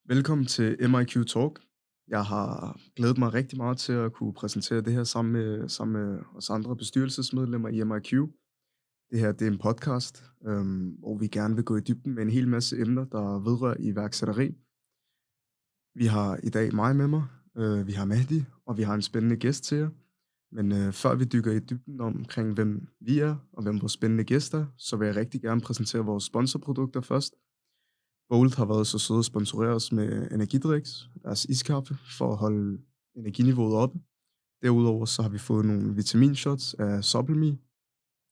Velkommen til MIQ Talk. Jeg har glædet mig rigtig meget til at kunne præsentere det her sammen med os andre bestyrelsesmedlemmer i MIQ. Det her det er en podcast, hvor vi gerne vil gå i dybden med en hel masse emner, der vedrører iværksætteri. Vi har i dag mig med mig, vi har Mehdi, og vi har en spændende gæst til jer. Men før vi dykker i dybden omkring, hvem vi er og hvem vores spændende gæster er, så vil jeg rigtig gerne præsentere vores sponsorprodukter først. Bolt har været så søde at sponsorere os med energidriks, deres iskaffe, for at holde energiniveauet oppe. Derudover så har vi fået nogle vitaminshots af Supplemie.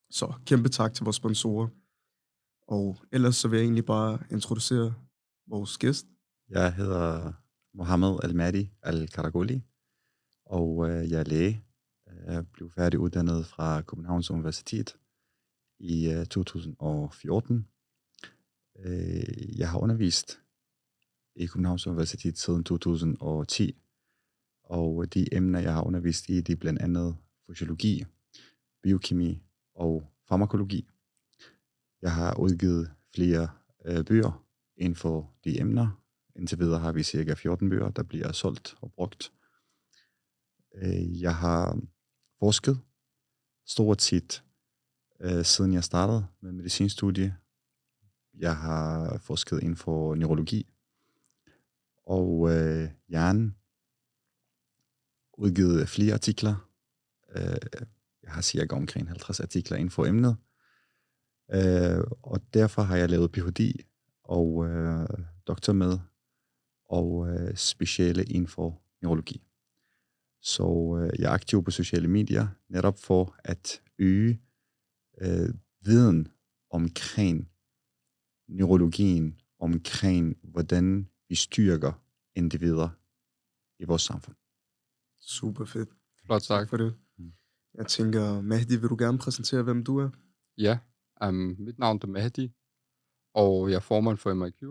Så kæmpe tak til vores sponsorer. Og ellers så vil jeg egentlig bare introducere vores gæst. Jeg hedder Mohammed Al-Mahdi Al-Karagoli, og jeg er læge. Jeg blev færdiguddannet fra Københavns Universitet i 2014. Jeg har undervist i Københavns Universitet siden 2010, og de emner, jeg har undervist i, det er blandt andet fysiologi, biokemi og farmakologi. Jeg har udgivet flere bøger inden for de emner. Indtil videre har vi cirka 14 bøger, der bliver solgt og brugt. Jeg har forsket stort set siden jeg startede med medicinstudie. Jeg har forsket inden for neurologi og hjernen, udgivet flere artikler. Jeg har cirka omkring 50 artikler inden for emnet. Og derfor har jeg lavet Ph.D. og doktor med og speciale inden for neurologi. Så jeg er aktiv på sociale medier, netop for at øge viden omkring neurologien, omkring hvordan vi styrker individer i vores samfund. Super fedt. Flot Tak sagt. for det. Jeg tænker, Mehdi, vil du gerne præsentere, hvem du er? Ja, mit navn er Mehdi, og jeg er formand for MIQ.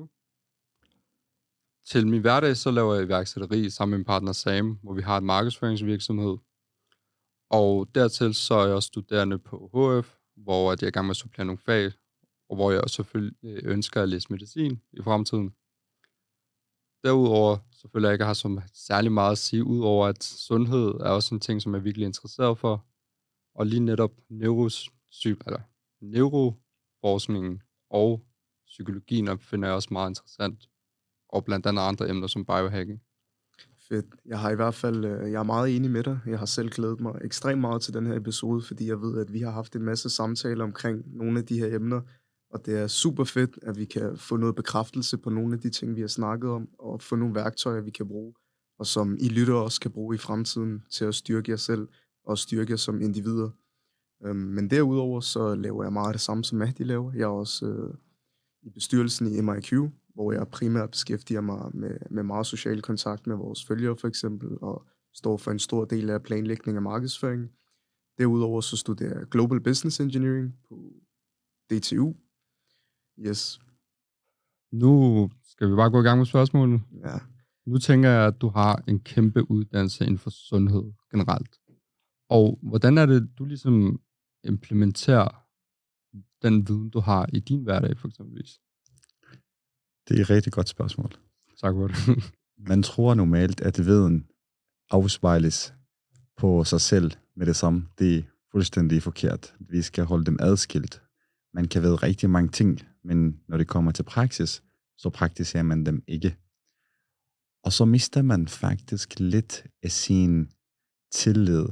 Til min hverdag så laver jeg iværksætteri sammen med min partner Sam, hvor vi har en markedsføringsvirksomhed. Og dertil så er jeg også studerende på HF, hvor jeg er i gang med at supplere nogle fag, og hvor jeg også selvfølgelig ønsker at læse medicin i fremtiden. Derudover så føler jeg ikke, at jeg har så særlig meget at sige, udover at sundhed er også en ting, som jeg er virkelig interesseret for. Og lige netop neuroforskningen og psykologien finder jeg også meget interessant. Og blandt andet andre emner som biohacking. Fedt. Jeg har i hvert fald, jeg er meget enig med dig. Jeg har selv glædet mig ekstremt meget til den her episode, fordi jeg ved, at vi har haft en masse samtaler omkring nogle af de her emner, og det er super fedt, at vi kan få noget bekræftelse på nogle af de ting, vi har snakket om, og få nogle værktøjer, vi kan bruge, og som I lytter også kan bruge i fremtiden til at styrke jer selv og styrke jer som individer. Men derudover så laver jeg meget det samme, som Mahdi laver. Jeg er også i bestyrelsen i MIQ, hvor jeg primært beskæftiger mig med meget social kontakt med vores følgere for eksempel, og står for en stor del af planlægning af markedsføring. Derudover så studerer jeg Global Business Engineering på DTU. Yes. Nu skal vi bare gå i gang med spørgsmålene. Ja. Nu tænker jeg, at du har en kæmpe uddannelse inden for sundhed generelt. Og hvordan er det, du ligesom implementerer den viden, du har i din hverdag for eksempelvis? Det er et rigtig godt spørgsmål. Tak for det. Man tror normalt, at viden afspejles på sig selv med det samme. Det er fuldstændig forkert. Vi skal holde dem adskilt. Man kan vide rigtig mange ting, men når det kommer til praksis, så praktiserer man dem ikke. Og så mister man faktisk lidt af sin tillid.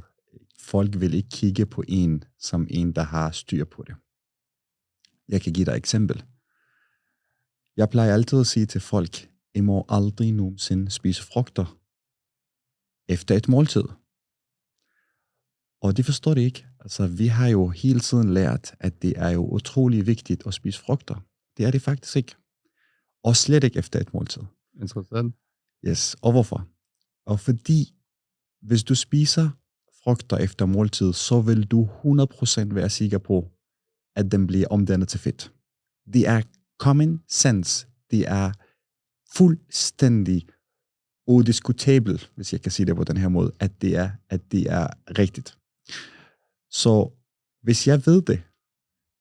Folk vil ikke kigge på en som en, der har styr på det. Jeg kan give dig et eksempel. Jeg plejer altid at sige til folk, I må aldrig nogensinde spise frugter efter et måltid. Og det forstår de ikke. Altså, vi har jo hele tiden lært, at det er jo utrolig vigtigt at spise frugter. Det er det faktisk ikke. Og slet ikke efter et måltid. Interessant. Yes, og hvorfor? Og fordi, hvis du spiser frugter efter måltid, så vil du 100% være sikker på, at den bliver omdannet til fedt. Det er common sense. Det er fuldstændig udiskutabelt, hvis jeg kan sige det på den her måde, at det er rigtigt. Så hvis jeg ved det,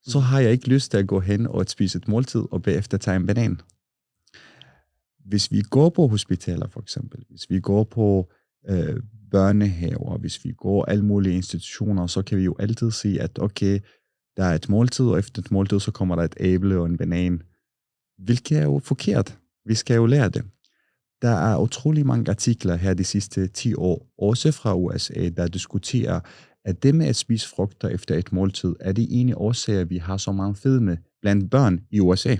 så har jeg ikke lyst til at gå hen og spise et måltid og bagefter tage en banan. hvis vi går på hospitaler for eksempel, hvis vi går på børnehaver, hvis vi går alle mulige institutioner, så kan vi jo altid sige, at okay, der er et måltid, og efter et måltid, så kommer der et æble og en banan. Hvilket er jo forkert. Vi skal jo lære det. Der er utrolig mange artikler her de sidste 10 år, også fra USA, der diskuterer, at det med at spise frugter efter et måltid, er de ene årsager, vi har så meget fedme blandt børn i USA.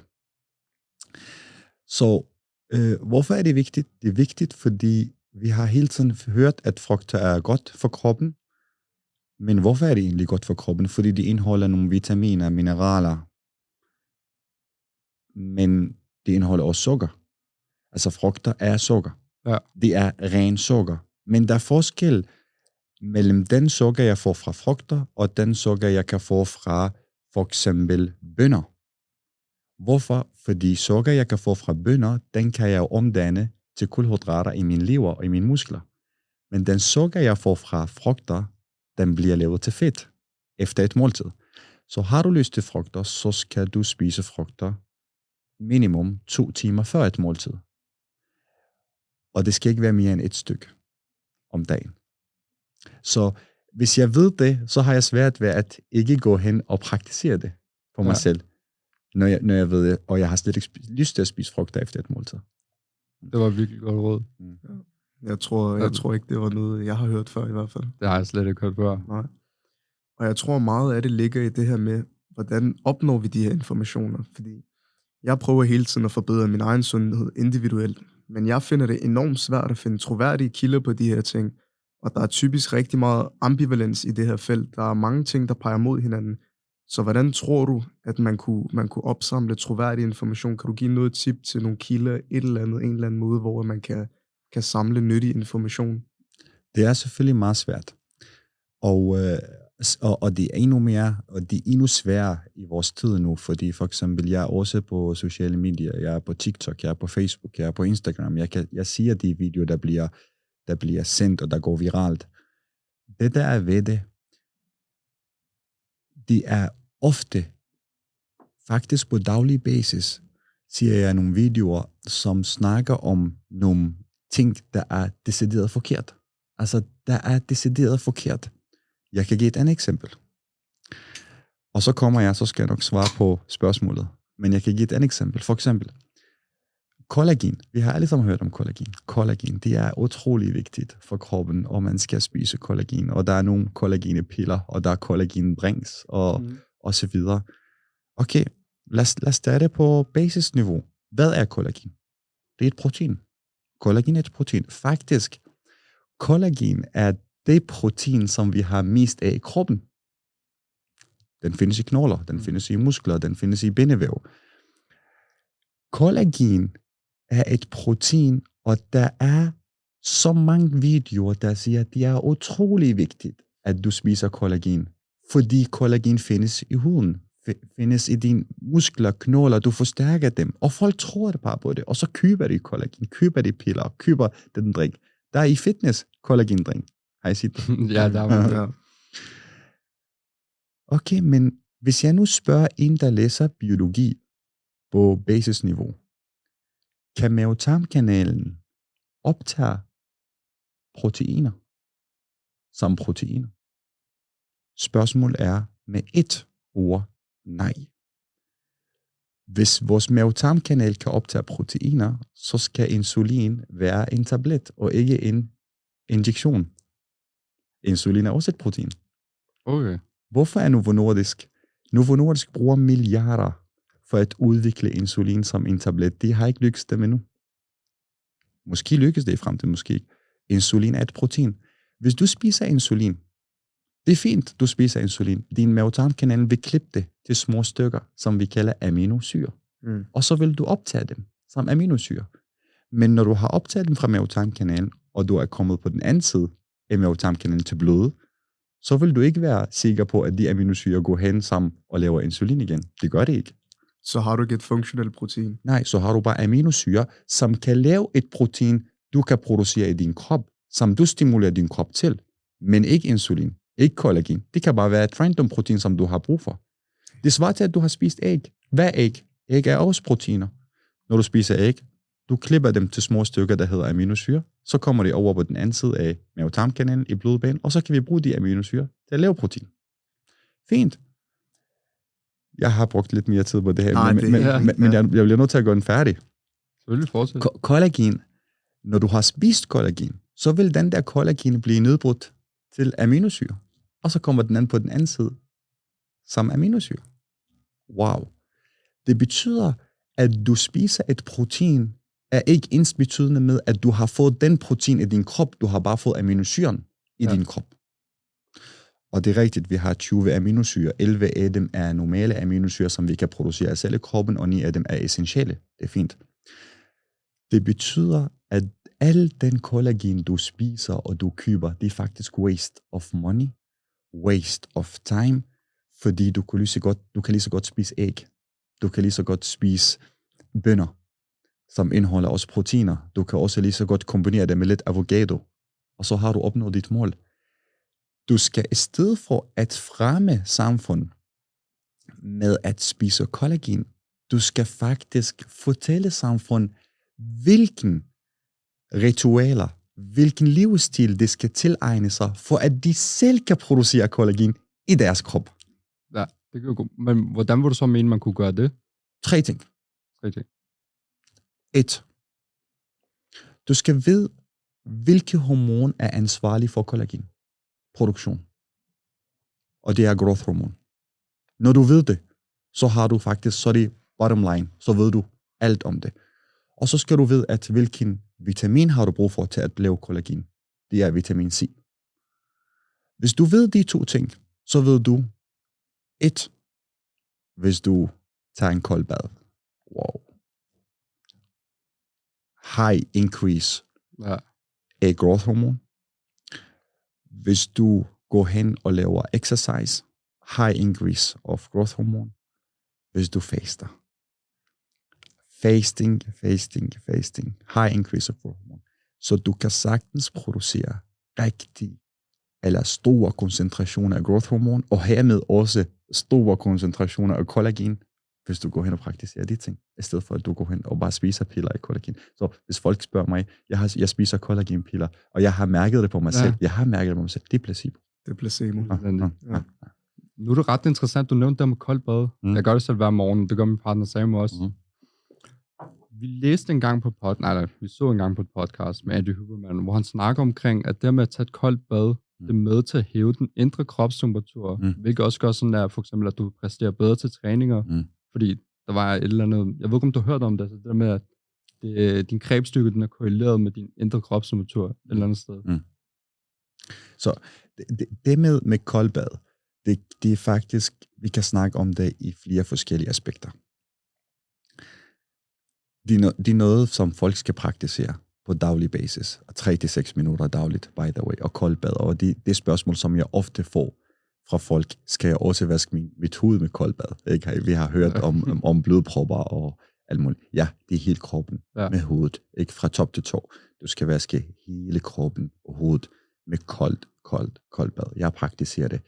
Så hvorfor er det vigtigt? Det er vigtigt, fordi vi har hele tiden hørt, at frugter er godt for kroppen. Men hvorfor er det egentlig godt for kroppen? Fordi de indeholder nogle vitaminer, mineraler. Men det indeholder også sukker. Altså frugter er sukker. Ja. Det er ren sukker. Men der er forskel mellem den sukker, jeg får fra frugter, og den sukker, jeg kan få fra for eksempel bønner. Hvorfor? Fordi sukker, jeg kan få fra bønner, den kan jeg omdanne til kulhydrater i min lever og i mine muskler. Men den sukker, jeg får fra frugter, den bliver lavet til fedt efter et måltid. Så har du lyst til frugter, så skal du spise frugter minimum 2 timer før et måltid. Og det skal ikke være mere end et stykke om dagen. Så hvis jeg ved det, så har jeg svært ved at ikke gå hen og praktisere det på mig selv, når jeg ved det, og jeg har slet ikke lyst til at spise frugter efter et måltid. Det var virkelig godt råd. Jeg tror ikke, det var noget, jeg har hørt før i hvert fald. Det har jeg slet ikke hørt før. Nej. Og jeg tror meget af det ligger i det her med, hvordan opnår vi de her informationer. Fordi jeg prøver hele tiden at forbedre min egen sundhed individuelt. Men jeg finder det enormt svært at finde troværdige kilder på de her ting. Og der er typisk rigtig meget ambivalens i det her felt. Der er mange ting, der peger mod hinanden. Så hvordan tror du, at man kunne opsamle troværdig information? Kan du give noget tip til nogle kilder, en eller anden måde, hvor man kan samle nyttig information? Det er selvfølgelig meget svært. Og det er endnu mere, og det er endnu sværere i vores tid nu, fordi for eksempel, jeg er også på sociale medier, jeg er på TikTok, jeg er på Facebook, jeg er på Instagram, jeg siger de videoer, der bliver sendt, og der går viralt. Det der er ved det er ofte, faktisk på daglig basis, siger jeg nogle videoer, som snakker om nogle ting, der er decideret forkert. Altså, der er decideret forkert. Jeg kan give et andet eksempel. Og så skal jeg nok svare på spørgsmålet. Men jeg kan give et andet eksempel. For eksempel, kollagen. Vi har alle sammen hørt om kollagen. Kollagen, det er utrolig vigtigt for kroppen, og man skal spise kollagen. Og der er nogle kollagenpiller, og der er kollagendrinks, og så videre. Okay, lad os tage det på basisniveau. Hvad er kollagen? Det er et protein. Kollagen er et protein. Faktisk, kollagen er det protein, som vi har mest af i kroppen. Den findes i knogler, den findes i muskler, den findes i bindevæv. Kollagen er et protein, og der er så mange videoer, der siger, at det er utrolig vigtigt, at du spiser kollagen, fordi kollagen findes i huden, findes i dine muskler, knogler, du forstærker dem, og folk tror det bare på det, og så køber de kollagen, køber de piller, køber den drink. Der er i fitness kollagendrink. Har I set det? Ja, der var det. Okay, men hvis jeg nu spørger en, der læser biologi på basisniveau, kan mavetarmkanalen optage proteiner som proteiner? Spørgsmålet er med et ord nej. Hvis vores mavetarmkanal kan optage proteiner, så skal insulin være en tablet og ikke en injektion. Insulin er også et protein. Okay. Hvorfor er Novo Nordisk? Novo Nordisk bruger milliarder for at udvikle insulin som en tablet. Det har ikke lykkes dem endnu. Måske lykkes det i fremtiden, måske ikke. Insulin er et protein. Hvis du spiser insulin, det er fint, du spiser insulin. Din mavetarmkanal vil klippe det til små stykker, som vi kalder aminosyre. Og så vil du optage dem som aminosyre. Men når du har optaget dem fra mavetarmkanalen, og du er kommet på den anden side af mavetarmkanalen til blodet, så vil du ikke være sikker på, at de aminosyre går hen sammen og laver insulin igen. Det gør det ikke. Så har du ikke et funktionelt protein? Nej, så har du bare aminosyre, som kan lave et protein, du kan producere i din krop, som du stimulerer din krop til, men ikke insulin, ikke kollagen. Det kan bare være et random protein, som du har brug for. Det svarer til, at du har spist æg. Hvad er æg? Æg er også proteiner. Når du spiser æg, Du klipper dem til små stykker, der hedder aminosyre. Så kommer de over på den anden side af mavetarmkanalen i blodbanen, og så kan vi bruge de aminosyre til at lave protein. Fint. Jeg har brugt lidt mere tid på det her, men jeg bliver nødt til at gøre den færdig. Selvfølgelig fortsæt. Kollagen, når du har spist kollagen, så vil den der kollagen blive nedbrudt til aminosyre. Og så kommer den anden på den anden side som aminosyre. Wow. Det betyder, at du spiser et protein, er ikke ensbetydende med, at du har fået den protein i din krop, du har bare fået aminosyren i din krop. Og det er rigtigt, vi har 20 aminosyre. 11 af dem er normale aminosyre, som vi kan producere af selv i kroppen, og 9 af dem er essentielle. Det er fint. Det betyder, at al den kollagen, du spiser og du køber, det er faktisk waste of money, waste of time, fordi du kan lige så godt spise æg. Du kan lige så godt spise bønner, som indeholder også proteiner. Du kan også lige så godt kombinere det med lidt avocado, og så har du opnået dit mål. Du skal i stedet for at fremme samfund med at spise kollagen, du skal faktisk fortælle samfund, hvilken ritualer, hvilken livsstil det skal tilegne sig, for at de selv kan producere kollagen i deres krop. Ja, det kan jo gå. Men hvordan vil du så mene, man kunne gøre det? 3 ting. 1. Du skal vide, hvilke hormon er ansvarlig for kollagenproduktion. Og det er growth hormon. Når du ved det, så har du faktisk, så er det bottom line, så ved du alt om det. Og så skal du vide, at hvilken vitamin har du brug for til at lave kollagen. Det er vitamin C. Hvis du ved de 2 ting, så ved du 1. Hvis du tager en kold bad. Wow. High increase af growth hormon. Hvis du går hen og laver exercise, high increase of growth hormon. Hvis du faster. Fasting, high increase of growth hormone. Så du kan sagtens producere store koncentrationer af growth hormone, og hermed også store koncentrationer af kollagen, hvis du går hen og praktiserer de ting, i stedet for at du går hen og bare spiser piller af kollagen. Så hvis folk spørger mig, jeg spiser kollagenpiller, og jeg har mærket det på mig selv, det er placebo. Det er placebo. Nu er det ret interessant, du nævnte det med koldt bad. Jeg gør det selv hver morgen, det gør min partner Sam også. Vi læste en gang på vi så en gang på et podcast med Andy Huberman, hvor han snakker omkring, at det med at tage et koldt bad, det er med til at hæve den indre kropstemperatur, hvilket også gør sådan, at for eksempel, at du præsterer bedre til træninger, fordi der var et eller andet, jeg ved ikke, om du har hørt om det, så det der med, at din krebsstyrke, den er korreleret med din indre kropstemperatur et eller andet sted. Så det med koldt bad, det er faktisk, vi kan snakke om det i flere forskellige aspekter. Det er noget, som folk skal praktisere på daglig basis. 3-6 minutter dagligt, by the way, og koldt bad. Og det spørgsmål, som jeg ofte får fra folk, skal jeg også vaske mit hoved med koldt bad. Ikke? Vi har hørt om blodpropper og alt muligt. Ja, det er hele kroppen med hovedet. Ikke fra top til tå. Du skal vaske hele kroppen og hovedet med koldt bad. Jeg praktiserer det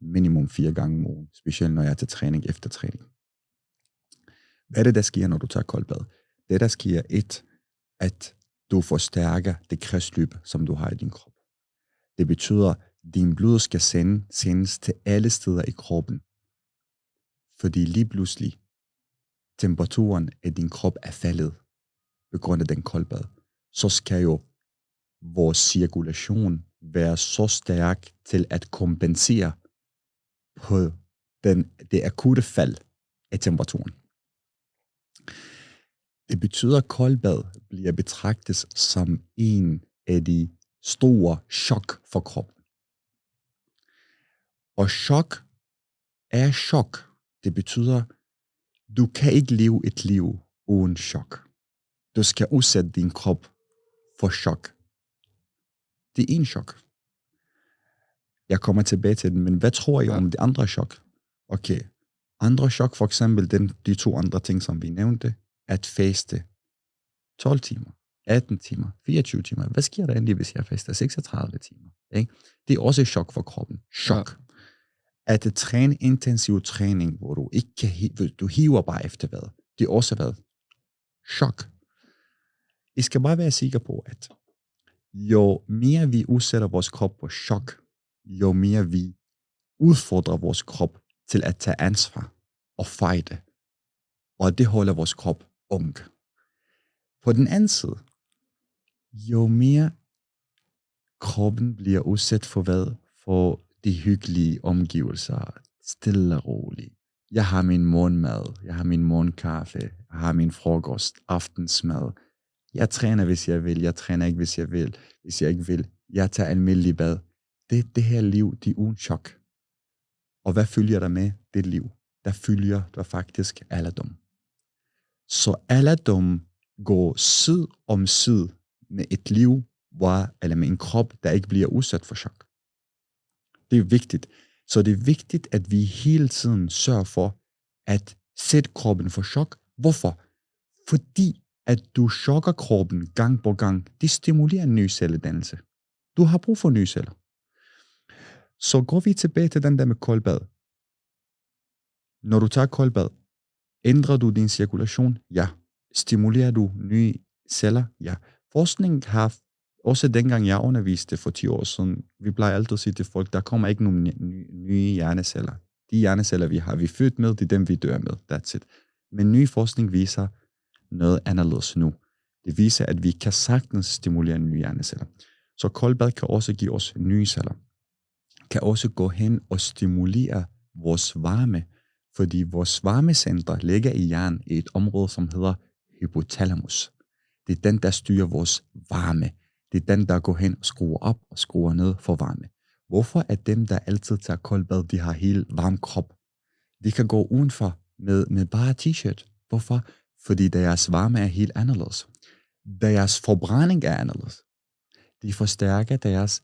minimum 4 gange om ugen, specielt når jeg er til træning efter træning. Hvad er det, der sker, når du tager koldt bad? Det, der sker, at du forstærker det kredsløb, som du har i din krop. Det betyder, at din blod skal sendes til alle steder i kroppen. Fordi lige pludselig, temperaturen af din krop er faldet på grund af den kolde bad. Så skal jo vores cirkulation være så stærk til at kompensere på det akutte fald af temperaturen. Det betyder, at koldbad bliver betragtet som en af de store chok for kroppen. Og chok er chok. Det betyder, du kan ikke leve et liv uden chok. Du skal udsætte din krop for chok. Det er en chok. Jeg kommer tilbage til den, men hvad tror I om de andre chok? Okay, andre chok, for eksempel de 2 andre ting, som vi nævnte, at faste 12 timer, 18 timer, 24 timer. Hvad sker der endelig, hvis jeg faster 36 timer? Ikke? Det er også et chok for kroppen. Chok. Ja. At træne intensiv træning, hvor du ikke kan du hiver bare efter hvad. Det er også hvad? Chok. I skal bare være sikre på, at jo mere vi udsætter vores krop på chok, jo mere vi udfordrer vores krop til at tage ansvar og fighte. Og det holder vores krop ung. På den anden side, jo mere kroppen bliver udsat for hvad? For de hyggelige omgivelser, stille og roligt. Jeg har min morgenmad, jeg har min morgenkaffe, jeg har min frokost, aftensmad. Jeg træner, hvis jeg vil, jeg træner ikke, hvis jeg vil. Hvis jeg ikke vil, jeg tager almindelig bad. Det her liv, det er uden chok. Og hvad følger der med det liv? Der følger der faktisk alderdom. Så alderdom går side om side med et liv, eller med en krop, der ikke bliver udsat for chok. Det er vigtigt. Så det er vigtigt, at vi hele tiden sørger for at sætte kroppen for chok. Hvorfor? Fordi at du chokker kroppen gang på gang, det stimulerer en ny celledannelse. Du har brug for nye celler. Så går vi tilbage til den der med koldbad. Når du tager koldbad, ændrer du din cirkulation? Ja. Stimulerer du nye celler? Ja. Forskningen har også dengang jeg underviste for 10 år siden, vi plejer altid at sige til folk, der kommer ikke nogen nye hjerneceller. De hjerneceller, vi har, vi er født med, det er dem, vi dør med. That's it. Men ny forskning viser noget anderledes nu. Det viser, at vi kan sagtens stimulere nye hjerneceller. Så koldbad kan også give os nye celler. Kan også gå hen og stimulere vores varme, fordi vores varmecenter ligger i hjernen i et område, som hedder hypotalamus. Det er den, der styrer vores varme. Det er den, der går hen og skruer op og skruer ned for varme. Hvorfor er dem, der altid tager koldbad, de har helt varm krop? De kan gå udenfor med bare t-shirt. Hvorfor? Fordi deres varme er helt anderledes. Deres forbrænding er anderledes. De forstærker deres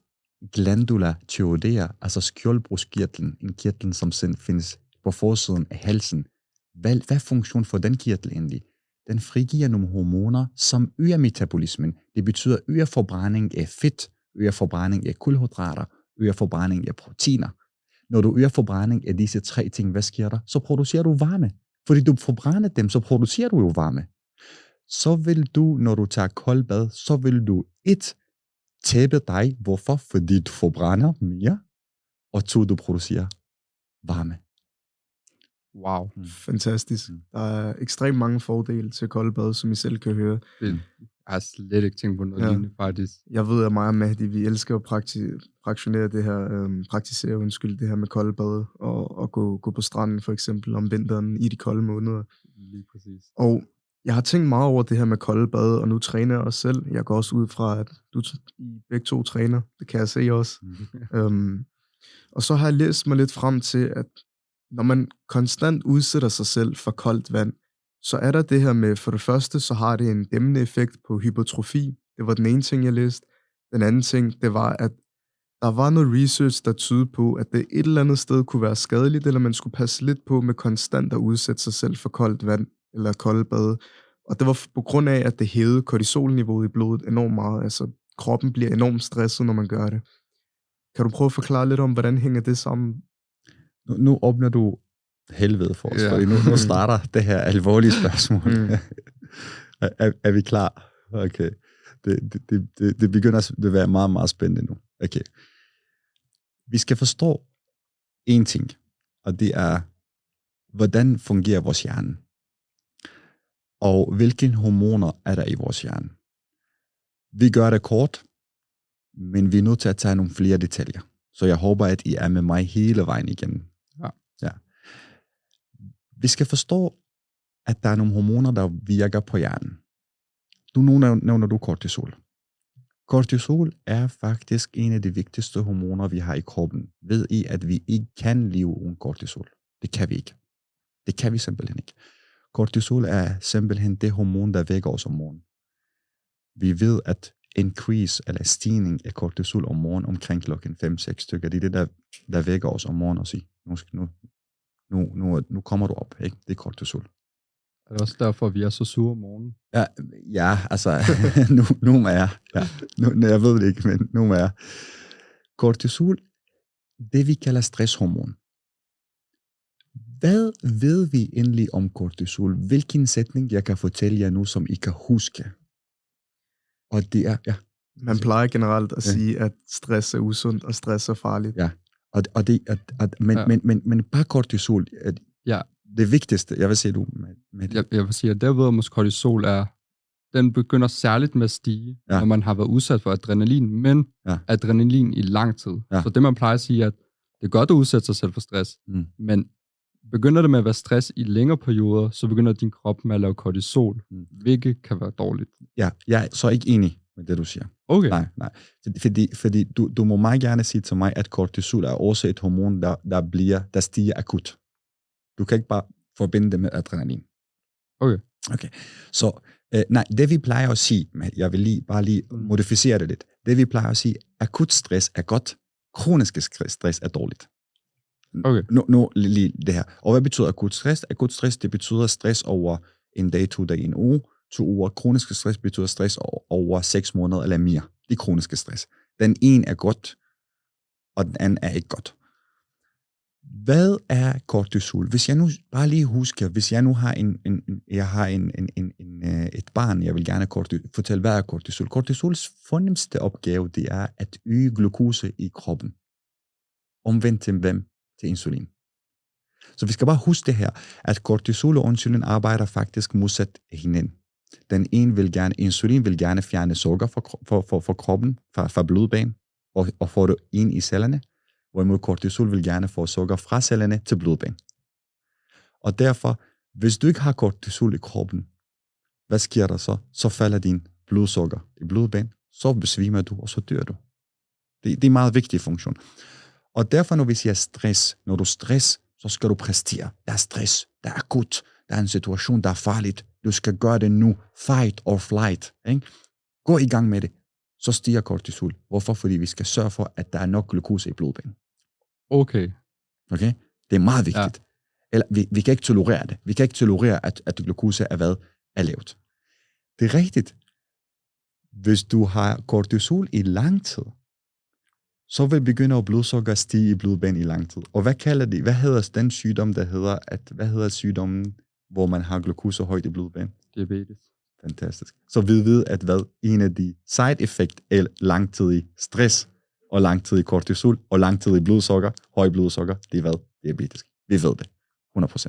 glandula thyroidea, altså skjoldbruskkirtlen, en kirtel, som findes på forsiden af halsen. Hvad funktion får den kirtel egentlig? Den frigiver nogle hormoner, som øger metabolismen. Det betyder øger forbrænding af fedt, øger forbrænding af kulhydrater, øger forbrænding af proteiner. Når du øger forbrænding af disse 3 ting, hvad sker der? Så producerer du varme. Fordi du forbrænder dem, så producerer du jo varme. Så vil du, når du tager koldbad, så vil du tabe dig. Hvorfor? Fordi du forbrænder mere, og 2, du producerer varme. Wow. Fantastisk. Der er ekstremt mange fordele til koldbad, som I selv kan høre. Jeg har slet ikke tænkt på noget lignende, faktisk. Jeg ved, at mig og Mahdi, vi elsker at praktisere det her med koldbad, og gå på stranden for eksempel om vinteren i de kolde måneder. Lige præcis. Og jeg har tænkt meget over det her med koldbad, og nu træner jeg også selv. Jeg går også ud fra, at I begge 2 træner. Det kan jeg se også. Og så har jeg læst mig lidt frem til, at når man konstant udsætter sig selv for koldt vand, så er der det her med, for det første, så har det en dæmmende effekt på hypertrofi. Det var den ene ting, jeg læste. Den anden ting, det var, at der var noget research, der tydede på, at det et eller andet sted kunne være skadeligt, eller man skulle passe lidt på med konstant at udsætte sig selv for koldt vand eller koldt bad. Og det var på grund af, at det hævede kortisolniveauet i blodet enormt meget. Altså, kroppen bliver enormt stresset, når man gør det. Kan du prøve at forklare lidt om, hvordan hænger det sammen? Nu åbner du helvede for os, fordi nu starter det her alvorlige spørgsmål. Er vi klar? Okay. Det begynder at være meget, meget spændende nu. Okay. Vi skal forstå en ting, og det er, hvordan fungerer vores hjerne? Og hvilke hormoner er der i vores hjerne? Vi gør det kort, men vi er nødt til at tage nogle flere detaljer. Så jeg håber, at I er med mig hele vejen igennem. Ja. Vi skal forstå, at der er nogle hormoner, der virker på hjernen. Nu nævner du kortisol. Kortisol er faktisk en af de vigtigste hormoner, vi har i kroppen. Ved I, at vi ikke kan leve uden kortisol? Det kan vi ikke. Det kan vi simpelthen ikke. Kortisol er simpelthen det hormon, der vækker os om morgenen. Vi ved, at increase, eller stigning af kortisol om morgenen omkring klokken 5-6 stykker, det er det, der vækker os om morgenen og siger, nu kommer du op, ikke? Det er kortisol. Er det også derfor, vi er så sure om morgenen? Ja, altså, nu er jeg. Ja, jeg ved det ikke, men nu er jeg. Kortisol, det vi kalder stresshormon. Hvad ved vi endelig om kortisol? Hvilken sætning jeg kan fortælle jer nu, som I kan huske? Og det er, ja. Man plejer generelt at sige, at stress er usundt, og stress er farligt. Ja, men bare kortisol, Ja. det vigtigste, jeg vil sige du med det. Jeg vil sige, at derved måske kortisol den begynder særligt med at stige, når man har været udsat for adrenalin, men adrenalin i lang tid. Ja. Så det, man plejer at sige, at det er godt at udsætte sig selv for stress, men begynder det med at være stress i længere perioder, så begynder din krop med at lave kortisol, hvilket kan være dårligt. Ja, jeg er så ikke enig med det, du siger. Okay. Nej. Fordi du må meget gerne sige til mig, at kortisol er også et hormon, der stiger akut. Du kan ikke bare forbinde det med adrenalin. Okay. Så nej, det vi plejer at sige, jeg vil bare lige modificere det lidt. Det vi plejer at sige, akut stress er godt, kronisk stress er dårligt. Okay. Nu lige det her. Og hvad betyder akut stress? Akut stress, det betyder stress over en dag, 2 dage, en uge. 2 uger. Kronisk stress betyder stress over 6 måneder eller mere. Det er kroniske stress. Den ene er godt, og den anden er ikke godt. Hvad er kortisol? Hvis jeg nu bare lige husker, hvis jeg nu har et barn, jeg vil gerne fortælle, hvad er kortisol? Kortisols fornemste opgave, det er at øge glukose i kroppen. Omvendt til hvem? Til insulin. Så vi skal bare huske det her, at kortisol og insulin arbejder faktisk modsat hinanden. Den ene insulin vil gerne fjerne sukker fra kroppen, fra blodbanen, og få det ind i cellerne, hvorimod kortisol vil gerne få sukker fra cellerne til blodbanen. Og derfor, hvis du ikke har kortisol i kroppen, hvad sker der så? Så falder din blodsukker i blodbanen, så besvimer du, og så dør du. Det er en meget vigtig funktion. Og derfor, når vi siger stress, når du stress, så skal du præstere. Der er stress, der er akut, der er en situation, der er farligt. Du skal gøre det nu. Fight or flight. Ikke? Gå i gang med det. Så stiger kortisol. Hvorfor? Fordi vi skal sørge for, at der er nok glukose i blodbanen. Okay? Det er meget vigtigt. Ja. Eller, vi kan ikke tolerere det. Vi kan ikke tolerere, at glukose er lavt. Det er rigtigt. Hvis du har kortisol i lang tid, så vil begynder blodsukker stige i blodbanen i lang tid. Og hvad hedder den sygdom, hvad hedder sygdommen, hvor man har glukose højt i blodbanen? Diabetes. Fantastisk. Så vi ved, at en af de side effect er langtidig stress, og langtidig kortisol, og langtidig blodsukker, høj blodsukker, det er diabetes. Vi ved det. 100%.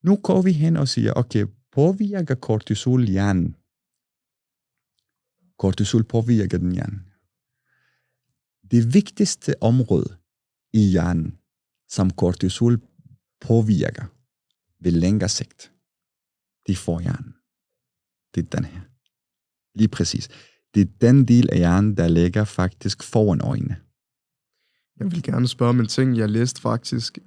Nu går vi hen og siger, okay, påvirker kortisol hjernen? Kortisol påvirker den hjernen. Det vigtigste område i hjernen, som kortisol påvirker ved længere sigt, det er forhjernen. Det er den her. Lige præcis. Det er den del af hjernen, der ligger faktisk foran øjnene. Jeg vil gerne spørge om en ting. Jeg læste faktisk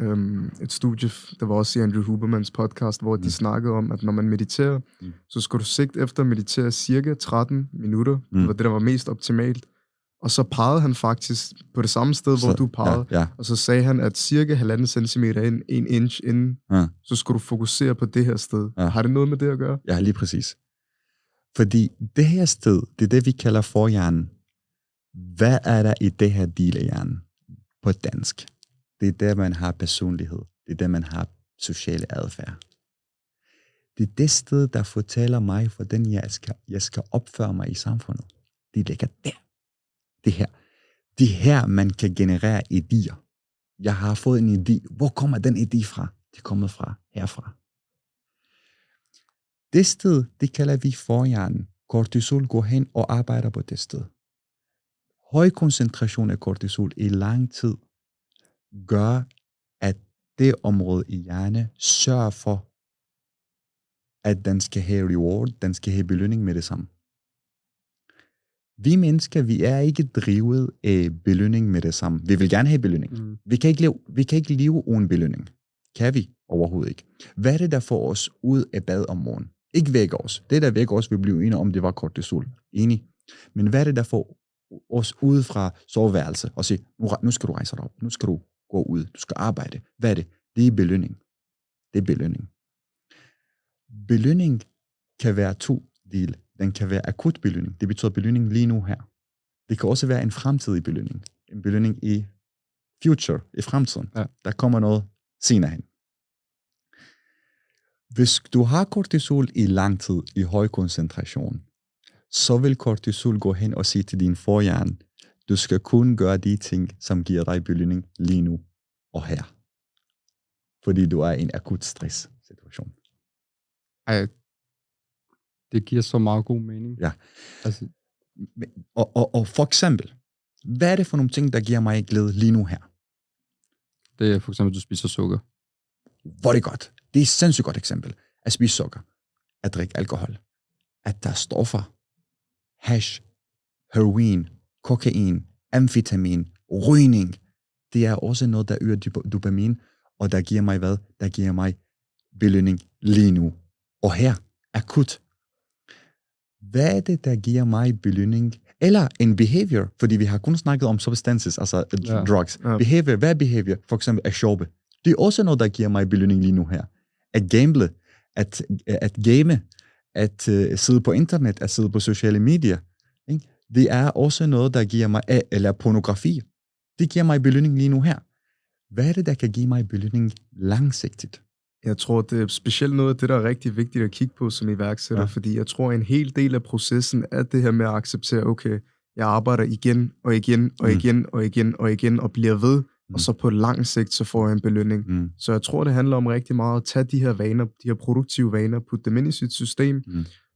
et studie, der var også i Andrew Hubermans podcast, hvor de snakkede om, at når man mediterer, så skal du sigte efter at meditere cirka 13 minutter. Det var det, der var mest optimalt. Og så pegede han faktisk på det samme sted, hvor du pegede. Ja. Og så sagde han, at cirka 1,5 centimeter ind, 1 inch inden, så skulle du fokusere på det her sted. Ja. Har det noget med det at gøre? Ja, lige præcis. Fordi det her sted, det er det, vi kalder forhjernen. Hvad er der i det her del af hjernen? På dansk. Det er der, man har personlighed. Det er der, man har sociale adfærd. Det er det sted, der fortæller mig, hvordan jeg skal opføre mig i samfundet. Det ligger der. Det her, man kan generere idéer. Jeg har fået en idé. Hvor kommer den idé fra? Det kommer fra herfra. Det sted, det kalder vi forhjernen. Kortisol går hen og arbejder på det sted. Høj koncentration af kortisol i lang tid gør, at det område i hjernen sørger for, at den skal have reward, den skal have belønning med det samme. Vi mennesker, vi er ikke drivet af belønning med det samme. Vi vil gerne have belønning. Vi kan ikke leve uden belønning. Kan vi? Overhovedet ikke. Hvad er det, der får os ud af bad om morgenen? Ikke vækker os. Det, der vækker os, vil blive enige om, det var kortisol. Enig. Men hvad er det, der får os ud fra soveværelse og sige, nu skal du rejse dig op, nu skal du gå ud, du skal arbejde. Hvad er det? Det er belønning. Det er belønning. Belønning kan være 2 dele. Den kan være akut belønning. Det betyder belønning lige nu her. Det kan også være en fremtidig belønning. En belønning i future, i fremtiden. Ja. Der kommer noget senere hen. Hvis du har kortisol i lang tid, i høj koncentration, så vil kortisol gå hen og sige til din forhjerne, du skal kun gøre de ting, som giver dig belønning lige nu og her. Fordi du er i en akut stress-situation. Ej, det giver så meget god mening. Ja. Altså, Og for eksempel, hvad er det for nogle ting, der giver mig glæde lige nu her? det er for eksempel, at du spiser sukker. Hvor er det godt. Det er et sindssygt godt eksempel. At spise sukker, at drikke alkohol, at der er stoffer, hash, heroin, kokain, amfetamin, rygning. Det er også noget, der øger dopamin, og der giver mig hvad? Der giver mig belønning lige nu. Og her, akut. Hvad er det, der giver mig belønning? Eller en behavior, fordi vi har kun snakket om substances, altså drugs. Ja. Behavior, hvad er behavior? For eksempel at shoppe. Det er også noget, der giver mig belønning lige nu her. At gamble, at game, at sidde på internet, at sidde på sociale medier. Ikke? Det er også noget, der giver mig, eller pornografi. Det giver mig belønning lige nu her. Hvad er det, der kan give mig belønning langsigtet? Jeg tror, det er specielt noget af det, der er rigtig vigtigt at kigge på som iværksætter, fordi jeg tror, en hel del af processen er det her med at acceptere, okay, jeg arbejder igen og igen og igen og igen og igen og bliver ved, og så på lang sigt, så får jeg en belønning. Så jeg tror, det handler om rigtig meget at tage de her vaner, de her produktive vaner, putte dem ind i sit system,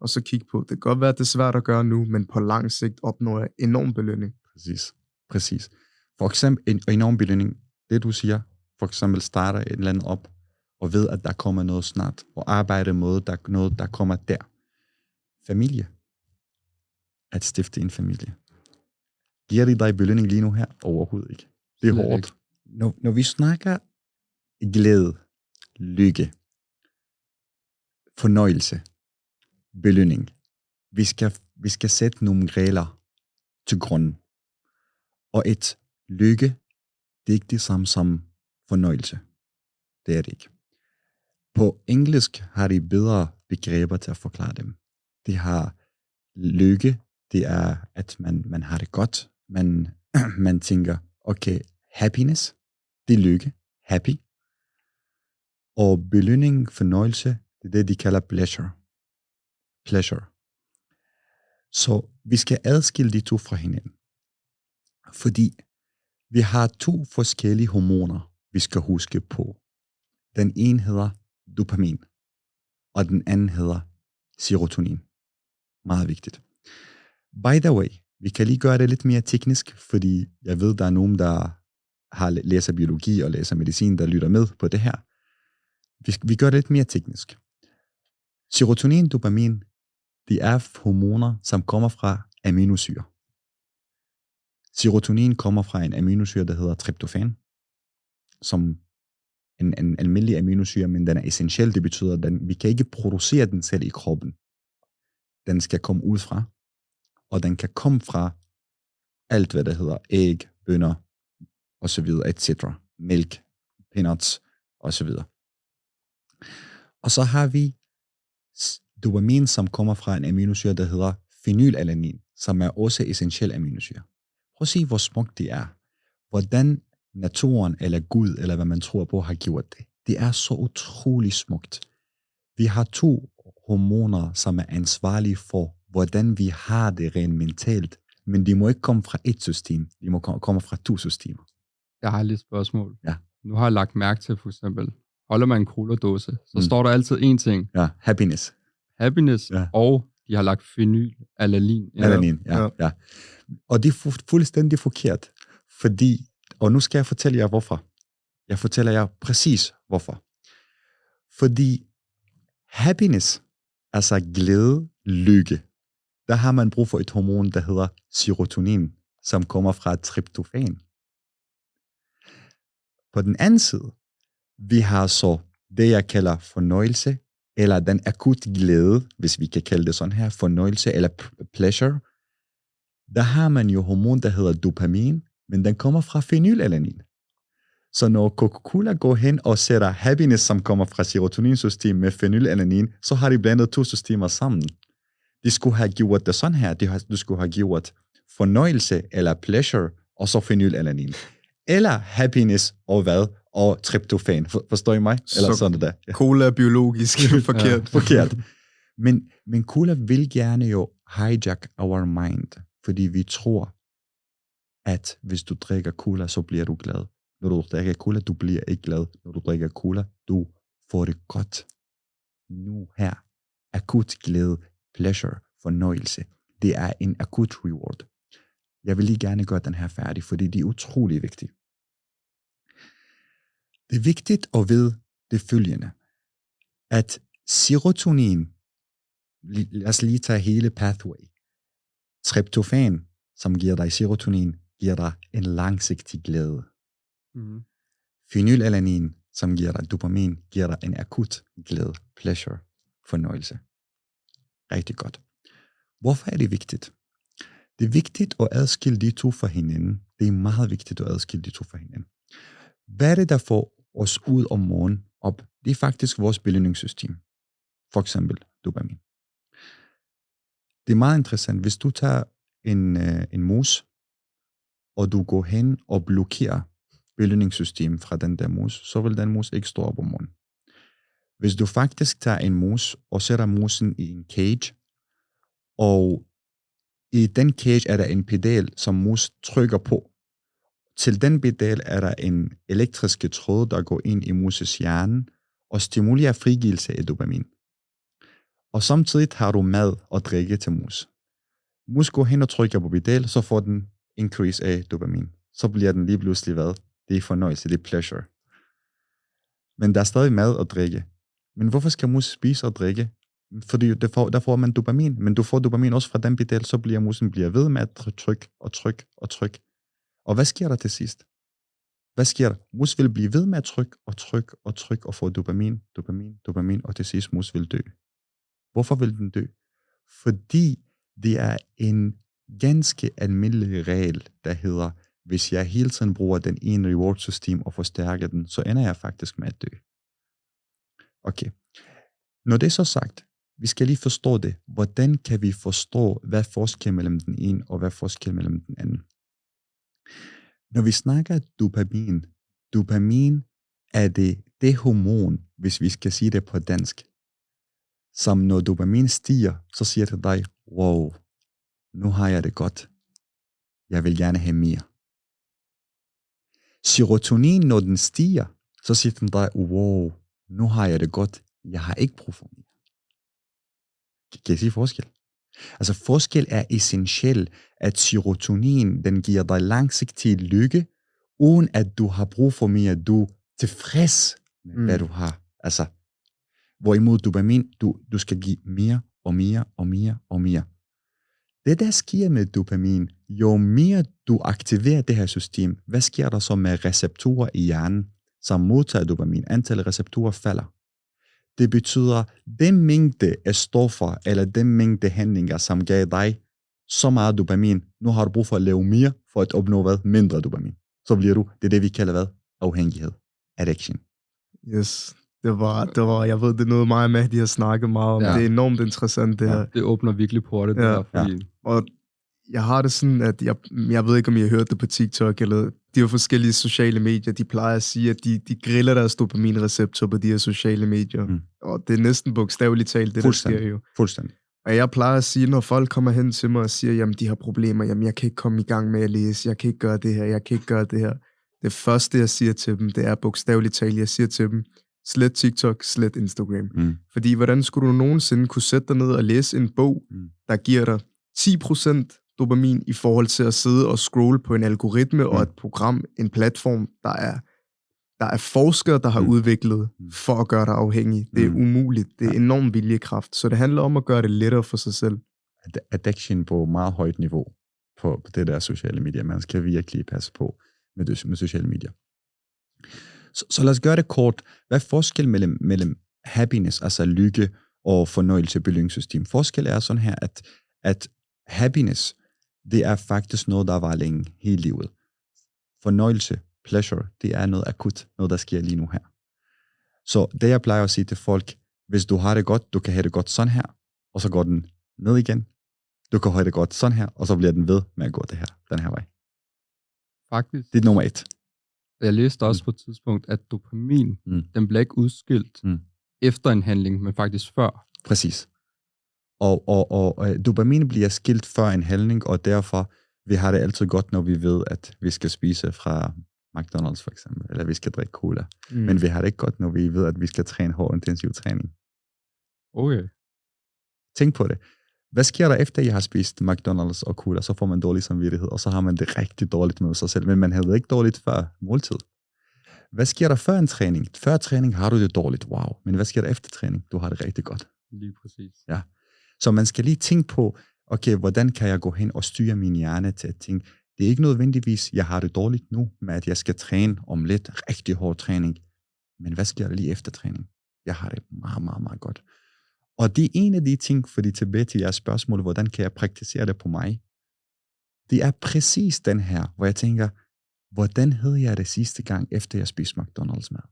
og så kigge på, det kan godt være, at det er svært at gøre nu, men på lang sigt opnår jeg enorm belønning. Præcis. For eksempel en enorm belønning, det du siger, for eksempel starter et eller andet op, og ved, at der kommer noget snart, og arbejde med noget, der kommer der. Familie. At stifte en familie. Giver det dig belønning lige nu her? Overhovedet ikke. Det er hårdt. Når vi snakker glæde, lykke, fornøjelse, belønning, vi skal sætte nogle regler til grund. Og et lykke, det er ikke det samme som fornøjelse. Det er det ikke. På engelsk har de bedre begreber til at forklare dem. De har lykke, det er, at man har det godt. Man tænker, okay, happiness, det er lykke, happy. Og belønning, fornøjelse, det er det, de kalder pleasure. Så vi skal adskille de to fra hinanden. Fordi vi har to forskellige hormoner, vi skal huske på. Den ene hedder dopamin, og den anden hedder serotonin. Meget vigtigt. By the way, vi kan lige gøre det lidt mere teknisk, fordi jeg ved, der er nogen, der læser biologi og læser medicin, der lytter med på det her. Vi gør det lidt mere teknisk. Serotonin, dopamin, det er hormoner, som kommer fra aminosyre. Serotonin kommer fra en aminosyre, der hedder tryptofan, som en almindelig aminosyre, men den er essentiel. Det betyder, at vi kan ikke producere den selv i kroppen. Den skal komme ud fra, og den kan komme fra alt, hvad der hedder æg, bønner, osv., etc. Mælk, peanuts, osv. Og så har vi dopamin, som kommer fra en aminosyre, der hedder phenylalanin, som er også essentiel aminosyre. Prøv at se, hvor smukt det er. Hvordan naturen, eller Gud, eller hvad man tror på, har gjort det. Det er så utrolig smukt. Vi har to hormoner, som er ansvarlige for, hvordan vi har det rent mentalt, men de må ikke komme fra et system. De må komme fra to systemer. Jeg har lidt spørgsmål. Ja. Nu har jeg lagt mærke til, for eksempel, holder man en cola-dåse, så står der altid én ting. Ja, happiness. Ja. Og de har lagt phenylalanin. Alanin, ja. Og det er fuldstændig forkert, fordi, og nu skal jeg fortælle jer hvorfor. Jeg fortæller jer præcis hvorfor. Fordi happiness, altså glæde, lykke, der har man brug for et hormon, der hedder serotonin, som kommer fra tryptofan. På den anden side, vi har så det, jeg kalder fornøjelse, eller den akut glæde, hvis vi kan kalde det sådan her, fornøjelse eller pleasure. Der har man jo hormon, der hedder dopamin, men den kommer fra phenylalanin. Så når Coca-Cola går hen og sætter happiness, som kommer fra serotoninsystemet med phenylalanin, så har de blandet to systemer sammen. De skulle have gjort det sådan her. De skulle have gjort fornøjelse eller pleasure, og så phenylalanin. Eller happiness og hvad? Og tryptofan. Forstår I mig? Eller sådan der. Cola er biologisk forkert. Forkert. Men cola vil gerne jo hijack our mind, fordi vi tror, at hvis du drikker cola, så bliver du glad. Når du drikker cola, du bliver ikke glad. Når du drikker cola, du får det godt. Nu her. Akut glæde, pleasure, fornøjelse. Det er en akut reward. Jeg vil lige gerne gøre den her færdig, fordi det er utrolig vigtigt. Det er vigtigt at vide det følgende, at serotonin, lad os lige tage hele pathway. Tryptofan, som giver dig serotonin, giver dig en langsigtig glæde. Mm. Phenylalanin, som giver dig dopamin, giver dig en akut glæde, pleasure, fornøjelse. Rigtig godt. Hvorfor er det vigtigt? Det er vigtigt at adskille de to fra hinanden. Det er meget vigtigt at adskille de to fra hinanden. Hvad er det, der får os ud om morgenen op? Det er faktisk vores belønningssystem. For eksempel dopamin. Det er meget interessant. Hvis du tager en mus, og du går hen og blokerer belønningssystemet fra den der mus, så vil den mus ikke stå op om morgenen. Hvis du faktisk tager en mus og sætter musen i en cage, og i den cage er der en pedal, som mus trykker på. Til den pedal er der en elektriske tråd, der går ind i muses hjerne og stimulerer frigivelse af dopamin. Og samtidig har du mad og drikke til mus. Mus går hen og trykker på pedal, så får den increase af dopamin. Så bliver den lige pludselig hvad? Det er fornøjelse, det er pleasure. Men der er stadig mad og drikke. Men hvorfor skal mus spise og drikke? Fordi der får man dopamin, men du får dopamin også fra den pedal, så bliver musen ved med at trykke og trykke og trykke. Og hvad sker der til sidst? Hvad sker der? Mus vil blive ved med at trykke og trykke og trykke og få dopamin, og til sidst mus vil dø. Hvorfor vil den dø? Fordi det er en ganske almindelig regel, der hedder, hvis jeg hele tiden bruger den ene reward-system og forstærker den, så ender jeg faktisk med at dø. Okay. Når det er så sagt, vi skal lige forstå det. Hvordan kan vi forstå, hvad forskel mellem den ene og hvad forskel mellem den anden? Når vi snakker dopamin er det hormon, hvis vi skal sige det på dansk, som når dopamin stiger, så siger det dig, wow, nu har jeg det godt. Jeg vil gerne have mere. Serotonin, når den stiger, så siger den dig, wow, nu har jeg det godt. Jeg har ikke brug for mere. Kan I sige forskel? Altså forskel er essentiel, at serotonin, den giver dig langsigtig lykke, uden at du har brug for mere. Du er tilfreds med, hvad du har. Altså, hvorimod dopamin, du skal give mere og mere og mere og mere. Det der sker med dopamin, jo mere du aktiverer det her system, hvad sker der så med receptorer i hjernen, som modtager dopamin? Antallet af receptorer falder. Det betyder, den mængde af stoffer, eller den mængde handlinger, som gav dig så meget dopamin, nu har du brug for at lave mere, for at opnå hvad? Mindre dopamin. Så bliver du, det er det vi kalder hvad? Afhængighed. Addiction. Yes. Det var, jeg ved, det er noget mig med, de har snakket meget om. Ja. Det er enormt interessant, det her. Det åbner virkelig portet, det her. Fordi... Ja. Og jeg har det sådan, at jeg ved ikke, om I har hørt det på TikTok, eller de her forskellige sociale medier, de plejer at sige, at de griller deres dopaminreceptor på de her sociale medier. Og det er næsten bogstaveligt talt, det der sker jo. Fuldstændig. Og jeg plejer at sige, når folk kommer hen til mig og siger, jamen de har problemer, jamen jeg kan ikke komme i gang med at læse, jeg kan ikke gøre det her, jeg kan ikke gøre det her. Det første, jeg siger til dem, det er bogstaveligt talt, jeg siger til dem, slet TikTok, slet Instagram. Fordi hvordan skulle du nogensinde kunne sætte dig ned og læse en bog, der giver dig 10% dopamin i forhold til at sidde og scrolle på en algoritme og et program, en platform, der er forskere, der har udviklet for at gøre dig afhængig. Det er umuligt. Det er enorm viljekraft. Så det handler om at gøre det lettere for sig selv. Addiction på meget højt niveau på det der sociale medier. Man skal virkelig passe på med sociale medier. Så lad os gøre det kort. Hvad er forskel mellem happiness, altså lykke, og fornøjelse belønningssystem? Forskel er sådan her, at happiness, det er faktisk noget, der var længe hele livet. Fornøjelse, pleasure, det er noget akut, noget der sker lige nu her. Så det jeg plejer at sige til folk, hvis du har det godt, du kan have det godt sådan her, og så går den ned igen. Du kan have det godt sådan her, og så bliver den ved med at gå den her vej. Faktisk. Det er nummer 1. Jeg læste også på et tidspunkt, at dopamin, den bliver ikke udskilt efter en handling, men faktisk før. Præcis. Og dopamin bliver skilt før en handling, og derfor vi har det altid godt, når vi ved, at vi skal spise fra McDonald's for eksempel, eller vi skal drikke cola. Men vi har det ikke godt, når vi ved, at vi skal træne hård intensiv træning. Okay. Tænk på det. Hvad sker der efter, I har spist McDonald's og cola? Så får man dårlig samvittighed, og så har man det rigtig dårligt med sig selv. Men man havde det ikke dårligt før måltid. Hvad sker der før en træning? Før træning har du det dårligt. Wow. Men hvad sker der efter træning? Du har det rigtig godt. Lige præcis. Ja. Så man skal lige tænke på, okay, hvordan kan jeg gå hen og styre min hjerne til at tænke, det er ikke nødvendigvis, jeg har det dårligt nu, med at jeg skal træne om lidt rigtig hård træning. Men hvad sker der lige efter træning? Jeg har det meget, meget, meget godt. Og det er en af de ting, fordi tilbage til jeres spørgsmål, hvordan kan jeg praktisere det på mig? Det er præcis den her, hvor jeg tænker, hvordan havde jeg det sidste gang, efter jeg spiste McDonald's mad?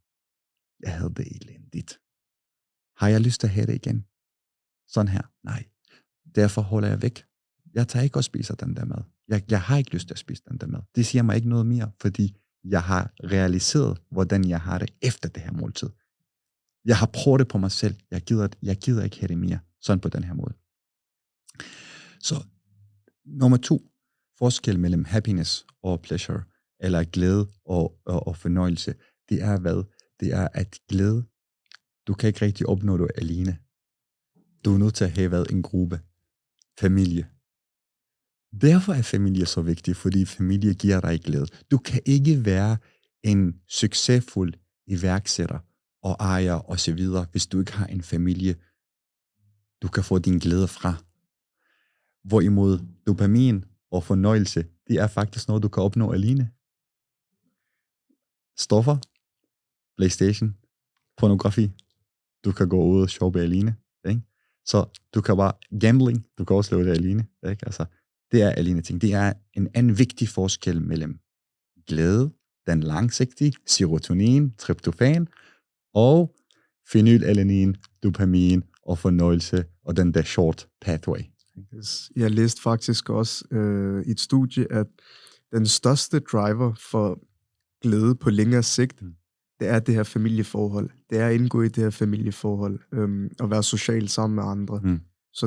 Jeg havde det elendigt. Har jeg lyst til at have det igen? Sådan her? Nej. Derfor holder jeg væk. Jeg tager ikke og spiser den der mad. Jeg har ikke lyst til at spise den der mad. Det siger mig ikke noget mere, fordi jeg har realiseret, hvordan jeg har det efter det her måltid. Jeg har prøvet det på mig selv. Jeg gider ikke have det mere. Sådan på den her måde. Så nummer 2. Forskel mellem happiness og pleasure, eller glæde og fornøjelse, det er hvad? Det er at glæde, du kan ikke rigtig opnå det alene. Du er nødt til at have været en gruppe. Familie. Derfor er familie så vigtig, fordi familie giver dig glæde. Du kan ikke være en succesfuld iværksætter og ejer og så videre, hvis du ikke har en familie, du kan få din glæde fra. Hvorimod dopamin og fornøjelse, det er faktisk noget, du kan opnå alene. Stoffer, PlayStation, pornografi, du kan gå ud og shoppe alene. Ikke? Så du kan bare, gambling, du kan også lave det alene. Ikke? Altså, det er alene ting. Det er en anden vigtig forskel mellem glæde, den langsigtige, serotonin, tryptofan, og phenylalanin, dopamin og fornøjelse, og den der short pathway. Jeg læste faktisk også i et studie, at den største driver for glæde på længere sigt, det er det her familieforhold. Det er at indgå i det her familieforhold, og være social sammen med andre. Så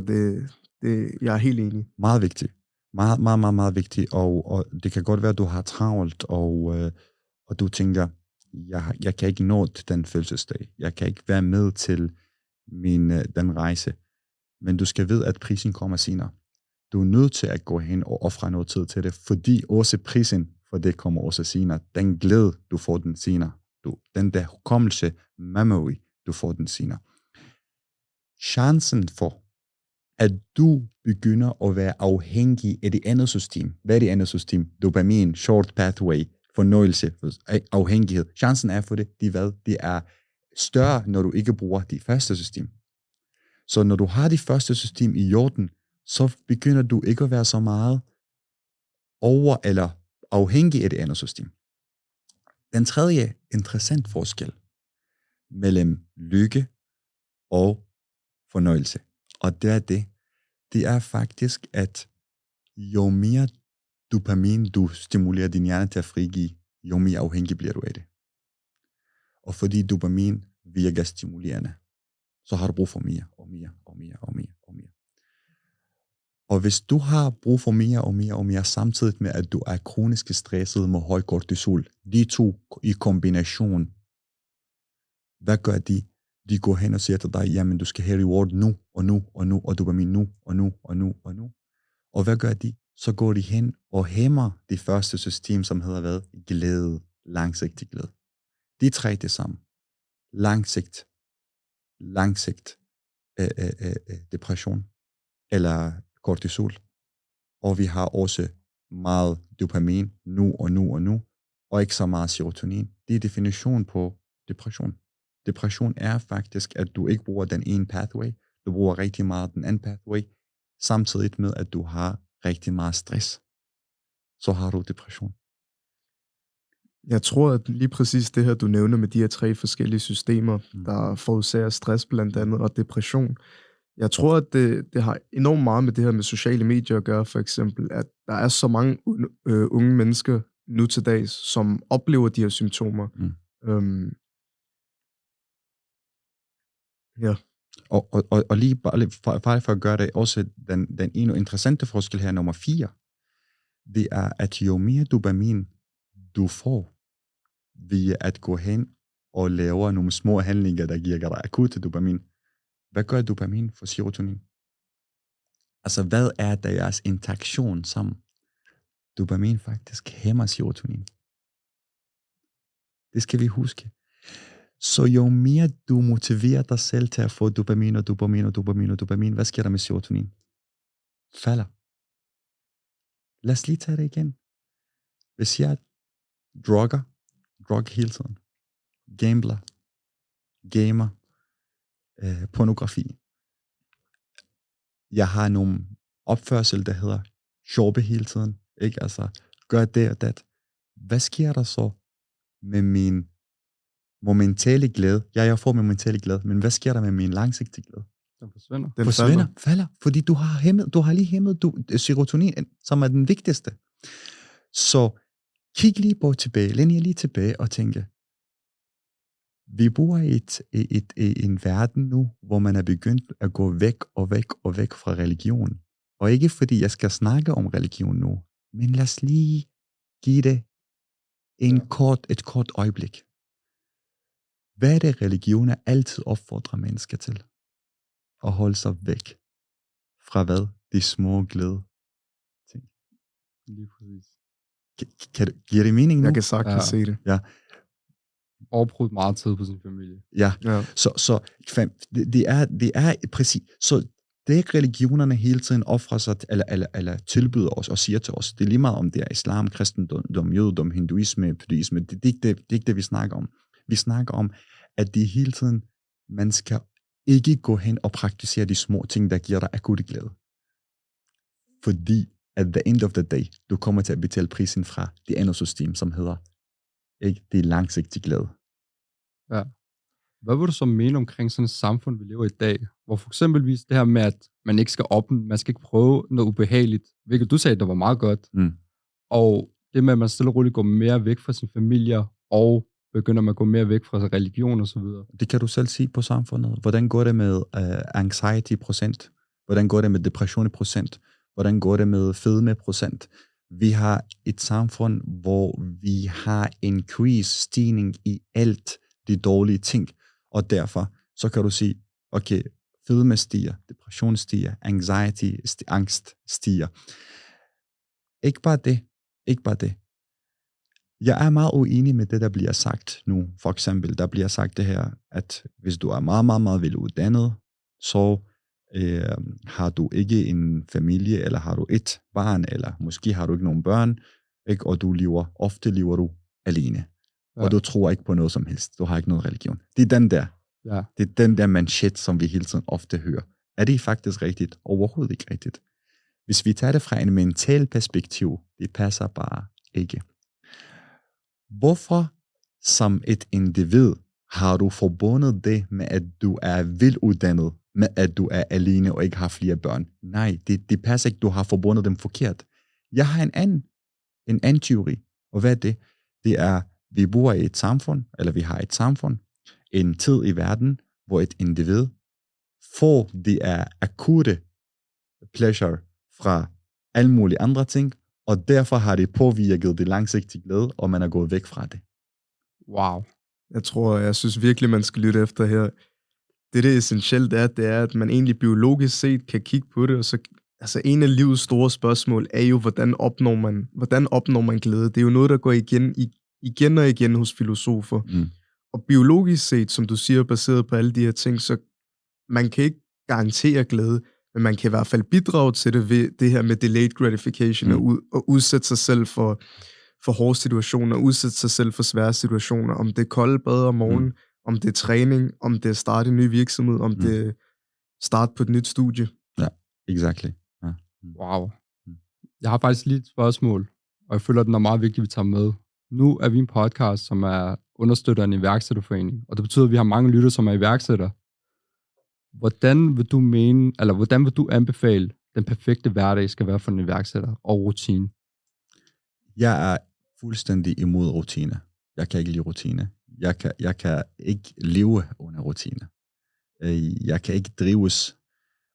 jeg er helt enig. Meget vigtigt. Meget, meget, meget, meget vigtigt. Og det kan godt være, at du har travlt, og du tænker, jeg kan ikke nå til den fødselsdag. Jeg kan ikke være med til den rejse. Men du skal vide, at prisen kommer senere. Du er nødt til at gå hen og ofre noget tid til det, fordi også prisen for det kommer også senere. Den glæde, du får den senere. Den der hukommelse, memory, du får den senere. Chancen for, at du begynder at være afhængig af det andet system. Hvad er det andet system? Dopamin, short pathway, fornøjelse, afhængighed. Chancen er for det, det er større, når du ikke bruger det første system. Så når du har det første system i orden, så begynder du ikke at være så meget over eller afhængig af det andet system. Den tredje interessant forskel mellem lykke og fornøjelse, og det er faktisk, at jo mere dopamin du stimulerer din hjerne til at frigive, jo mere afhængig bliver du af det. Og fordi dopamin virker stimulerende, så har du brug for mere og mere og mere og mere og mere. Og hvis du har brug for mere og mere og mere, samtidig med at du er kronisk stresset med høj kortisol, de to i kombination, hvad gør de? De går hen og siger til dig, jamen du skal have reward nu, og nu, og nu, og dopamin nu, og nu, og nu, og nu. Og hvad gør de? Så går de hen og hæmmer det første system, som hedder hvad? Glæde, langsigtig glæde. De tre det sammen. Langsigt, depression, eller kortisol. Og vi har også meget dopamin, nu og nu og nu, og ikke så meget serotonin. Det er definition på depression. Depression er faktisk, at du ikke bruger den ene pathway, du bruger rigtig meget den anden pathway, samtidig med, at du har rigtig meget stress. Så har du depression. Jeg tror, at lige præcis det her, du nævner med de her 3 forskellige systemer, der forårsager stress blandt andet og depression, jeg tror, at det har enormt meget med det her med sociale medier at gøre, for eksempel, at der er så mange unge mennesker nu til dags, som oplever de her symptomer. Ja. Og lige bare for at gøre det også den endnu interessante forskel her, nummer 4, det er, at jo mere dopamin du får via at gå hen og lave nogle små handlinger, der giver dig akut dopamin, hvad gør dopamin for serotonin? Altså, hvad er deres interaktion sammen? Dopamin faktisk hæmmer serotonin. Det skal vi huske. Så jo mere du motiverer dig selv til at få dopamin, hvad sker der med serotonin? Falder. Lad os lige tage det igen. Hvis jeg drug hele tiden, gambler, gamer, pornografi, jeg har nogle opførsel, der hedder shoppe hele tiden, ikke? Altså, gør det og det. Hvad sker der så med min momentale glæde? Jeg får momentale glæde, men hvad sker der med min langsigtede glæde? Den forsvinder. Den falder, fordi du har lige hæmmet serotonin, som er den vigtigste. Så kig lige tilbage og tænke, vi bor i en verden nu, hvor man er begyndt at gå væk fra religion. Og ikke fordi jeg skal snakke om religion nu, men lad os lige give det et kort øjeblik. Hvad er det, religioner altid opfordrer mennesker til? At holde sig væk fra hvad? De små glæde ting. Lige præcis. Giver det mening nu? Jeg kan sagtens se det. Ja. Overbrudt meget tid på sin familie. Ja. Så det er præcis. Så det religionerne hele tiden offrer sig, eller tilbyder os og siger til os, det er lige meget om det er islam, kristendom, jødedom, hinduisme, buddhisme, det er ikke det, vi snakker om. Vi snakker om, at det hele tiden, man skal ikke gå hen og praktisere de små ting, der giver dig akut glæde. Fordi at the end of the day, du kommer til at betale prisen fra det andet system, som hedder ikke det langsigtige glæde. Ja. Hvad vil du så mene omkring sådan et samfund, vi lever i dag, hvor for eksempelvis det her med, at man ikke skal man skal ikke prøve noget ubehageligt, hvilket du sagde, der var meget godt, og det med, at man stille og roligt går mere væk fra sin familie, og begynder man at gå mere væk fra religion og så videre. Det kan du selv sige på samfundet. Hvordan går det med anxiety procent? Hvordan går det med depression procent? Hvordan går det med fedme procent? Vi har et samfund, hvor vi har en stigning i alt de dårlige ting, og derfor så kan du sige, okay, fedme stiger, depression stiger, anxiety, angst stiger. Ikke bare det. Jeg er meget uenig med det, der bliver sagt nu. For eksempel, der bliver sagt det her, at hvis du er meget, meget, meget veluddannet, så har du ikke en familie, eller har du et barn, eller måske har du ikke nogen børn, ikke? Og ofte lever du alene. Ja. Og du tror ikke på noget som helst. Du har ikke noget religion. Det er den der. Ja. Det er den der manchette, som vi hele tiden ofte hører. Er det faktisk rigtigt? Overhovedet ikke rigtigt. Hvis vi tager det fra en mental perspektiv, det passer bare ikke. Hvorfor som et individ har du forbundet det med, at du er veluddannet, med at du er alene og ikke har flere børn? Nej, det passer ikke. Du har forbundet dem forkert. Jeg har en anden teori. Og hvad er det? Det er, vi bor i et samfund, eller vi har et samfund, en tid i verden, hvor et individ får de akutte pleasure fra alle mulige andre ting, og derfor har det påvirket det langsigtige glæde, og man er gået væk fra det. Wow. Jeg synes virkelig, man skal lytte efter her. Det essentielt er, det er, at man egentlig biologisk set kan kigge på det, og så, altså en af livets store spørgsmål er jo, hvordan opnår man glæde? Det er jo noget, der går igen og igen hos filosofer. Og biologisk set, som du siger, baseret på alle de her ting, så man kan ikke garantere glæde, men man kan i hvert fald bidrage til det ved det her med delayed gratification, og udsætte sig selv for hårde situationer, udsætte sig selv for svære situationer, om det er kolde bad om morgenen, om det er træning, om det er starte en ny virksomhed, om det er start på et nyt studie. Ja, exactly. Ja. Wow. Jeg har faktisk lige et spørgsmål, og jeg føler, at den er meget vigtig, at vi tager med. Nu er vi en podcast, som er understøtter en iværksætterforening, og det betyder, at vi har mange lyttere, som er iværksættere. Hvordan vil du anbefale, den perfekte hverdag skal være for en iværksætter og rutine? Jeg er fuldstændig imod rutine. Jeg kan ikke lide rutine. Jeg kan ikke leve under rutine. Jeg kan ikke drives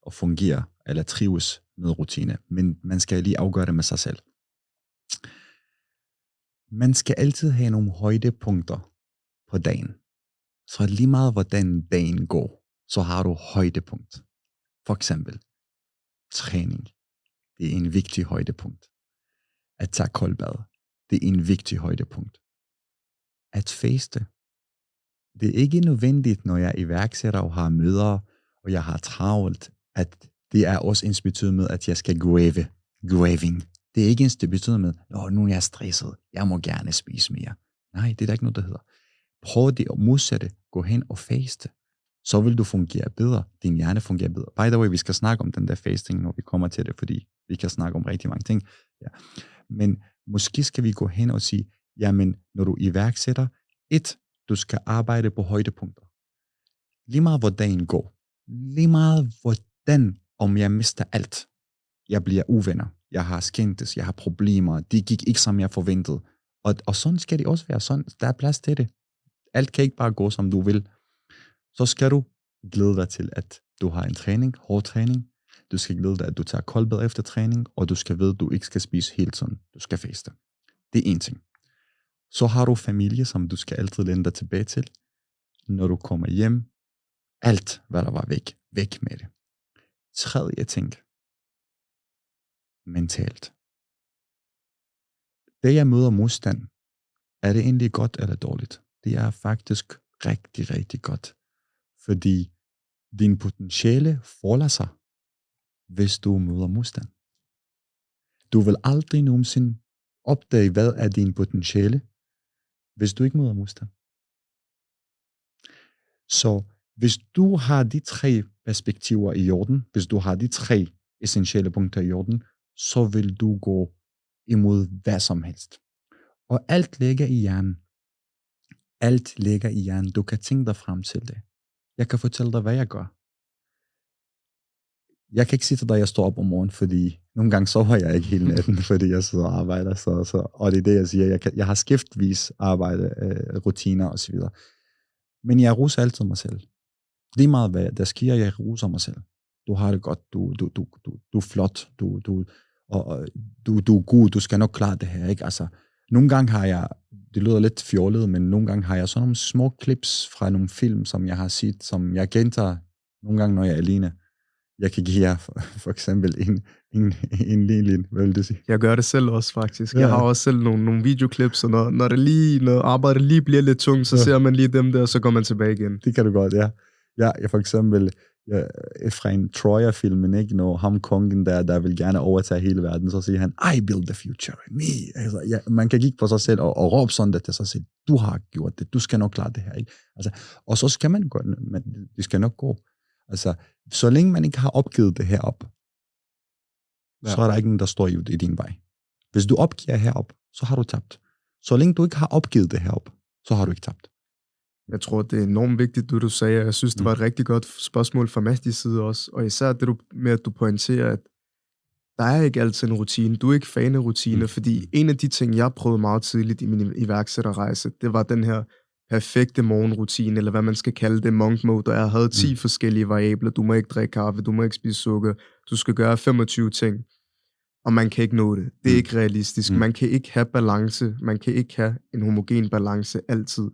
og fungere, eller trives med rutine, men man skal lige afgøre det med sig selv. Man skal altid have nogle højdepunkter på dagen. Så lige meget hvordan dagen går, så har du højdepunkt. For eksempel, træning. Det er en vigtig højdepunkt. At tage koldbad. Det er en vigtig højdepunkt. At faste. Det er ikke nødvendigt, når jeg er iværksætter og har møder, og jeg har travlt, at det er også ensbetydende med, at jeg skal graving. Det er ikke ensbetydende med, nu er jeg stresset, jeg må gerne spise mere. Nej, det er der ikke noget, der hedder. Prøv det at modsatte, gå hen og faste. Så vil du fungere bedre. Din hjerne fungerer bedre. By the way, vi skal snakke om den der fasting, når vi kommer til det, fordi vi kan snakke om rigtig mange ting. Ja. Men måske skal vi gå hen og sige, jamen, når du iværksætter, du skal arbejde på højdepunkter. Lige meget hvor dagen går. Lige meget hvordan, om jeg mister alt. Jeg bliver uvenner. Jeg har skændtes. Jeg har problemer. Det gik ikke, som jeg forventede. Og sådan skal det også være. Sådan, der er plads til det. Alt kan ikke bare gå, som du vil. Så skal du glæde dig til, at du har en træning, hård træning. Du skal glæde dig, at du tager koldbad efter træning, og du skal vide, at du ikke skal spise helt sådan. Du skal faste. Det er en ting. Så har du familie, som du skal altid læne dig tilbage til. Når du kommer hjem, alt, hvad der var væk med det. Tredje ting. Mentalt. Da jeg møder modstand, er det egentlig godt eller dårligt? Det er faktisk rigtig, rigtig godt. Fordi din potentiale folder sig, hvis du møder modstand. Du vil aldrig nogensinde opdage, hvad er din potentiale, hvis du ikke møder modstand. Så hvis du har de 3 perspektiver i orden, hvis du har de 3 essentielle punkter i orden, så vil du gå imod hvad som helst. Og alt ligger i hjernen. Alt ligger i hjernen. Du kan tænke dig frem til det. Jeg kan fortælle dig, hvad jeg gør. Jeg kan ikke sige til dig, at jeg står op om morgenen, fordi nogle gange sover jeg ikke hele natten, fordi jeg sidder og arbejder. Og det er det, jeg siger. Jeg har skiftvis arbejde, rutiner osv. Men jeg ruser altid mig selv. Lige meget hvad der sker, jeg ruser mig selv. Du har det godt, du er flot, du er god, du skal nok klare det her, ikke? Altså, nogle gange har jeg, det lyder lidt fjollet, men nogle gange har jeg sådan nogle små clips fra nogle film, som jeg har set, som jeg gentager nogle gange, når jeg er alene. Jeg kan give jer for eksempel en lille, hvad vil du sige? Jeg gør det selv også, faktisk. Ja. Jeg har også selv nogle videoklips, og når arbejdet lige bliver lidt tungt, så ser man lige dem der, og så går man tilbage igen. Det kan du godt, ja. Jeg for eksempel fra en Troyer-filmen, ikke? Når ham kongen der vil gerne overtage hele verden, så siger han, I build the future, me. Altså, man kan kigge på sig selv og råbe sådan det til sig selv, du har gjort det, du skal nok klare det her, ikke? Altså, og så skal man gå, det skal nok gå. Altså, så længe man ikke har opgivet det herop, så er der ikke nogen, der står i din vej. Hvis du opgiver herop, så har du tabt. Så længe du ikke har opgivet det herop, så har du ikke tabt. Jeg tror, det er enormt vigtigt, du sagde. Jeg synes, det var et rigtig godt spørgsmål fra Mahdi's side også. Og især det med, at du pointerer, at der er ikke altid en rutine. Du er ikke fan af rutiner, fordi en af de ting, jeg prøvede meget tidligt i min iværksætterrejse, det var den her perfekte morgenrutine, eller hvad man skal kalde det, monk mode, og jeg havde 10 forskellige variabler. Du må ikke drikke kaffe, du må ikke spise sukker, du skal gøre 25 ting, og man kan ikke nå det. Det er ikke realistisk. Man kan ikke have balance, man kan ikke have en homogen balance altid.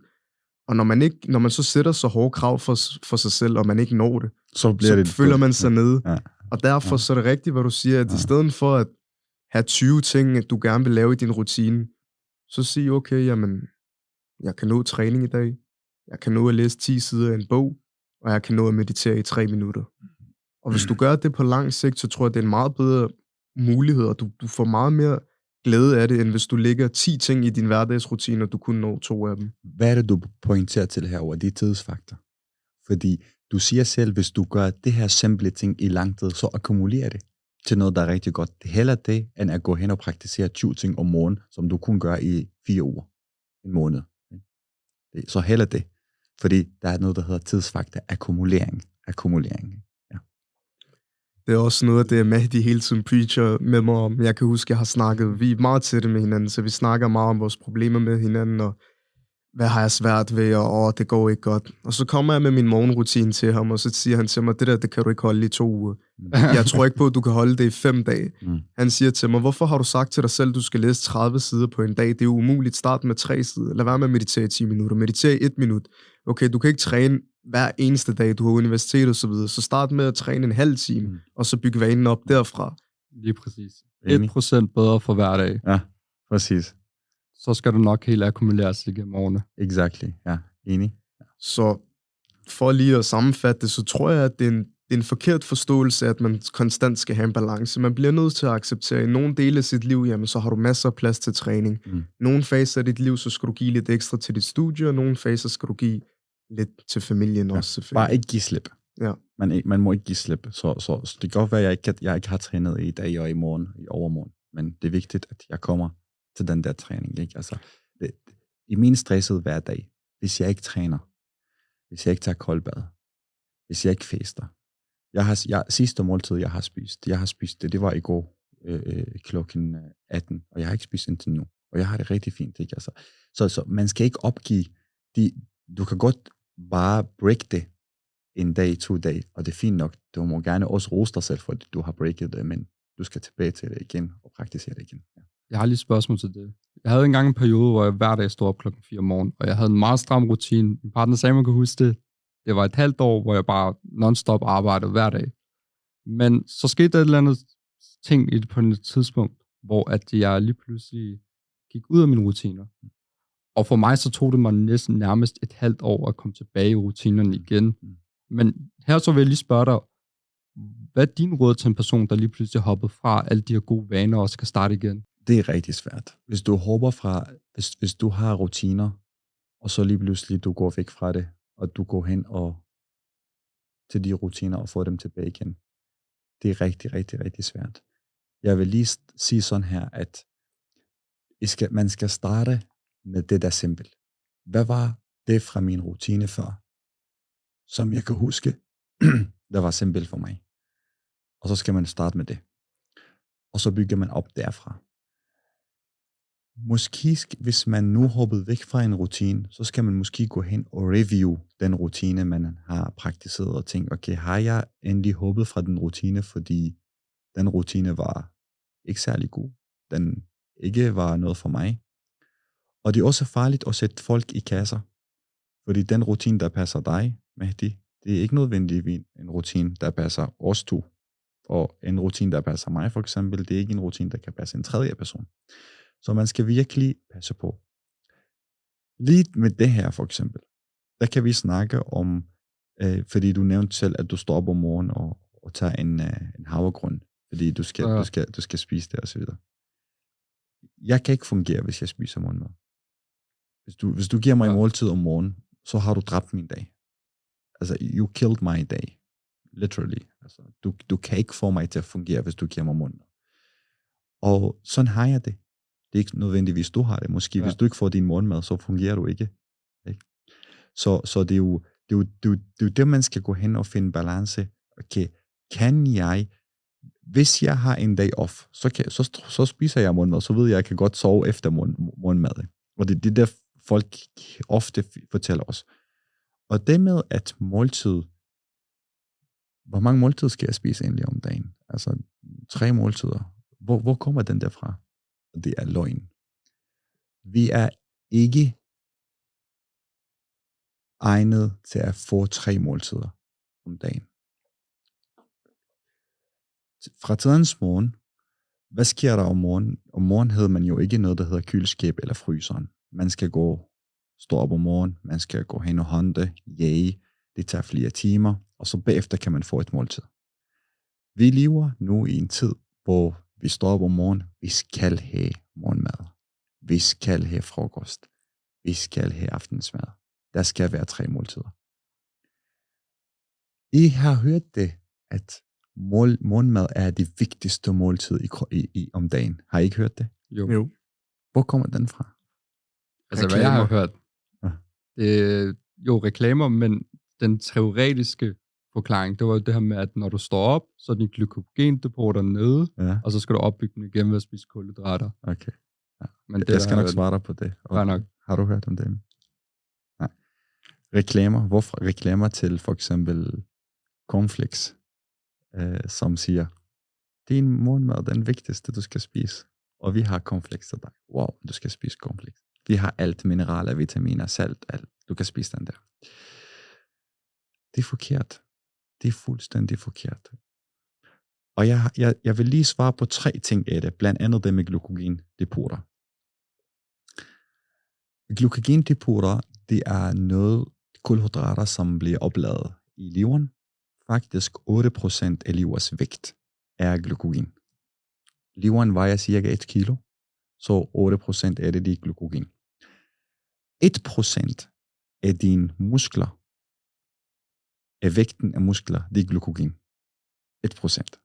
Og når man så sætter så hårde krav for sig selv, og man ikke når det, så føler man sig nede. Ja. Og derfor så er det rigtigt, hvad du siger, at i stedet for at have 20 ting, du gerne vil lave i din rutine, så sig, okay, jamen, jeg kan nå træning i dag, jeg kan nå at læse 10 sider af en bog, og jeg kan nå at meditere i 3 minutter. Og hvis du gør det på lang sigt, så tror jeg, det er en meget bedre mulighed, og du får meget mere glæde af det, end hvis du lægger 10 ting i din hverdagsrutine, og du kun når 2 af dem. Hvad er det, du pointerer til herover? Det er tidsfaktor. Fordi du siger selv, hvis du gør det her simple ting i lang tid, så akkumulerer det til noget, der er rigtig godt. Det er heller det, end at gå hen og praktisere 20 ting om morgenen, som du kun gør i 4 uger. En måned. Så heller det. Fordi der er noget, der hedder tidsfaktor. Akkumulering. Ja. Det er også noget af det, Mahdi hele tiden preacher med mig om. Jeg kan huske, jeg har snakket, vi er meget tætte med hinanden, så vi snakker meget om vores problemer med hinanden, og hvad har jeg svært ved, og det går ikke godt. Og så kommer jeg med min morgenrutine til ham, og så siger han til mig, det kan du ikke holde i 2 uger. Jeg tror ikke på, at du kan holde det i 5 dage. Han siger til mig, hvorfor har du sagt til dig selv, at du skal læse 30 sider på en dag? Det er jo umuligt. Start med 3 sider. Lad være med at meditere i 10 minutter. Meditere i 1 minut. Okay, du kan ikke træne hver eneste dag, du har universitet og så videre. Så start med at træne en halv time, og så bygge vanen op derfra. Lige præcis. 1% bedre for hver dag. Ja, præcis. Så skal du nok helt akkumuleres igennem årene. Exactly, ja. Enig. Så for lige at sammenfatte det, så tror jeg, at det er en forkert forståelse, at man konstant skal have en balance. Man bliver nødt til at acceptere, at i nogle dele af sit liv, jamen, så har du masser af plads til træning. Nogle faser af dit liv, så skal du give lidt ekstra til dit studie, og nogle faser skal du give lidt til familien også, selvfølgelig. Bare ikke give slip. Ja. Man må ikke give slip. Så det kan godt være, at jeg ikke har trænet i dag og i morgen, i overmorgen. Men det er vigtigt, at jeg kommer til den der træning. Ikke? Altså, i min stressede hverdag, hvis jeg ikke træner, hvis jeg ikke tager koldbad, hvis jeg ikke fester. Sidste måltid, jeg har spist det var i går klokken 18, og jeg har ikke spist indtil nu. Og jeg har det rigtig fint. Ikke? Altså, så man skal ikke opgive. Du kan godt bare break det en dag, 2 dage, og det er fint nok. Du må gerne også rose dig selv for, at du har breaket det, men du skal tilbage til det igen og praktisere det igen. Ja. Jeg har lige et spørgsmål til det. Jeg havde engang en periode, hvor jeg hver dag stod op klokken 4 om morgenen, og jeg havde en meget stram rutine. Min partner sagde, man kan huske det. Det var et halvt år, hvor jeg bare non-stop arbejdede hver dag. Men så skete der et eller andet ting på et tidspunkt, hvor at jeg lige pludselig gik ud af mine rutiner. Og for mig så tog det mig næsten nærmest et halvt år at komme tilbage i rutinerne igen. Men her så vil jeg lige spørge dig, hvad er din råd til en person, der lige pludselig hoppet fra alle de her gode vaner og skal starte igen? Det er rigtig svært. Hvis du hopper fra, hvis du har rutiner, og så lige pludselig du går væk fra det, og du går hen og til de rutiner og får dem tilbage igen. Det er rigtig, rigtig, rigtig svært. Jeg vil lige sige sådan her, at man skal starte med det der simpelt. Hvad var det fra min rutine før, som jeg kan huske, der var simpelt for mig? Og så skal man starte med det. Og så bygger man op derfra. Måske, hvis man nu hoppet væk fra en rutine, så skal man måske gå hen og review den rutine, man har praktiseret, og tænke, okay, har jeg endelig hoppet fra den rutine, fordi den rutine var ikke særlig god. Den ikke var noget for mig. Og det er også farligt at sætte folk i kasser, fordi den rutine, der passer dig, Mehdi, det er ikke nødvendigvis en rutine, der passer os to. Og en rutine, der passer mig for eksempel, det er ikke en rutine, der kan passe en tredje person. Så man skal virkelig passe på. Lige med det her for eksempel, der kan vi snakke om, fordi du nævnte selv, at du står op om morgenen og tager en havregryn, fordi du skal spise det og så videre. Jeg kan ikke fungere, hvis jeg spiser morgenmad. Hvis du giver mig en måltid om morgenen, så har du dræbt min dag. Altså, you killed my day. Literally. Altså, du kan ikke få mig til at fungere, hvis du giver mig morgenmad. Og sådan har jeg det. Det er ikke nødvendigvis, du har det. Måske hvis du ikke får din morgenmad, så fungerer du ikke. Så det er jo det, man skal gå hen og finde balance. Okay, kan jeg, hvis jeg har en dag off, så spiser jeg morgenmad, så ved jeg, at jeg kan godt sove efter morgenmad. Og det er det, folk ofte fortæller os. Og det med at måltid, hvor mange måltider skal jeg spise egentlig om dagen? Altså 3 måltider. Hvor kommer den derfra? Det er løgn. Vi er ikke egnet til at få 3 måltider om dagen. Fra tidens morgen, hvad sker der om morgenen? Om morgenen havde man jo ikke noget, der hedder køleskab eller fryseren. Man skal stå op om morgenen, man skal gå hen og håndte, jage, det tager flere timer, og så bagefter kan man få et måltid. Vi lever nu i en tid, hvor vi står op om morgenen, vi skal have morgenmad, vi skal have frokost, vi skal have aftensmad. Der skal være 3 måltider. I har hørt det, at morgenmad er det vigtigste måltid om dagen. Har I ikke hørt det? Jo. Hvor kommer den fra? Altså, hvad jeg har hørt. Jo, reklamer, men den teoretiske forklaring, det var jo det her med, at når du står op, så er din glykogendepoter nede, og så skal du opbygge den igen ved at spise kulhydrater. Okay. Ja. Men jeg skal nok svare dig på det. Nok. Har du hørt om det? reklamer til for eksempel cornflakes, som siger, din morgenmad er den vigtigste, du skal spise. Og vi har cornflakes til dig. Wow, du skal spise cornflakes. Vi har alt, mineraler, vitaminer, salt, alt. Du kan spise den der. Det er forkert. Det er fuldstændig forkert. Og jeg vil lige svare på 3 ting af det, blandt andet det med glykogendepoter. Glykogendepoter, det er noget kulhydrater, som bliver opladet i leveren. Faktisk 8% af leverens vægt er glykogen. Leveren vejer cirka 1 kilo, så 8% af det er glykogen. 1% af dine muskler, af vægten af muskler, det er glykogen. 1%.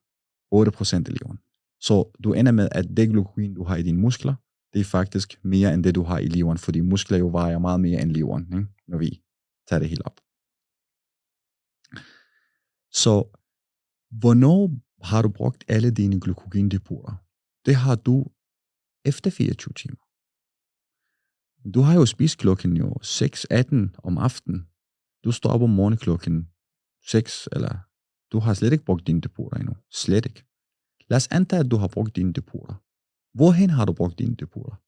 8% af leveren. Så du ender med, at det glykogen, du har i dine muskler, det er faktisk mere end det, du har i leveren, fordi muskler jo vejer meget mere end leveren, ikke? Når vi tager det helt op. Så hvornår har du brugt alle dine glykogendepoter? Det har du efter 24 timer. Du har jo spist klokken jo 6:18 om aftenen. Du står op om morgenen klokken 6, eller du har slet ikke brugt dine depoter endnu. Slet ikke. Lad os antage, at du har brugt dine depoter. Hvorhen har du brugt dine depoter?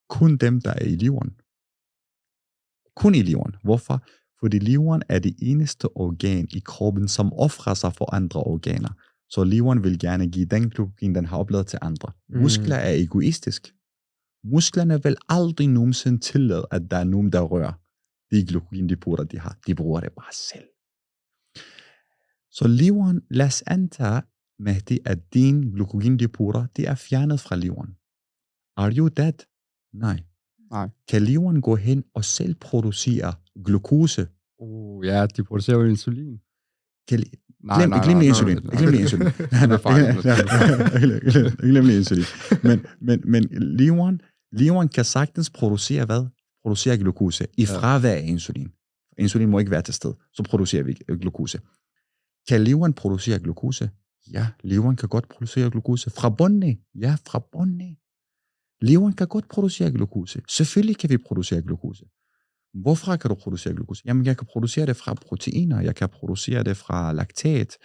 Kun dem, der er i leveren. Kun i leveren. Hvorfor? Fordi leveren er det eneste organ i kroppen, som offrer sig for andre organer. Så leveren vil gerne give den glykogen, den har opladet til andre. Muskler er egoistisk. Musklerne vil aldrig nogensinde tillade, at der er nogen, der rører de glykogendepoter, de har. De bruger det bare selv. Så leveren, lad os antage, med det, at dine glykogendepoter, det er fjernet fra leveren. Are you dead? Nej. Kan leveren gå hen og selv producere glukose? Ja, de producerer jo insulin. Glem lige insulin. Glem lige insulin. Men leveren kan sagtens producere hvad? Producere glukose i fravær af insulin. Insulin må ikke være til sted. Så producerer vi glukose. Kan leveren producere glukose? Ja, leveren kan godt producere glukose. Fra bunden af? Ja, fra bunden af. Leveren kan godt producere glukose. Selvfølgelig kan vi producere glukose. Hvorfra kan du producere glukose? Jamen, jeg kan producere det fra proteiner, jeg kan producere det fra laktat,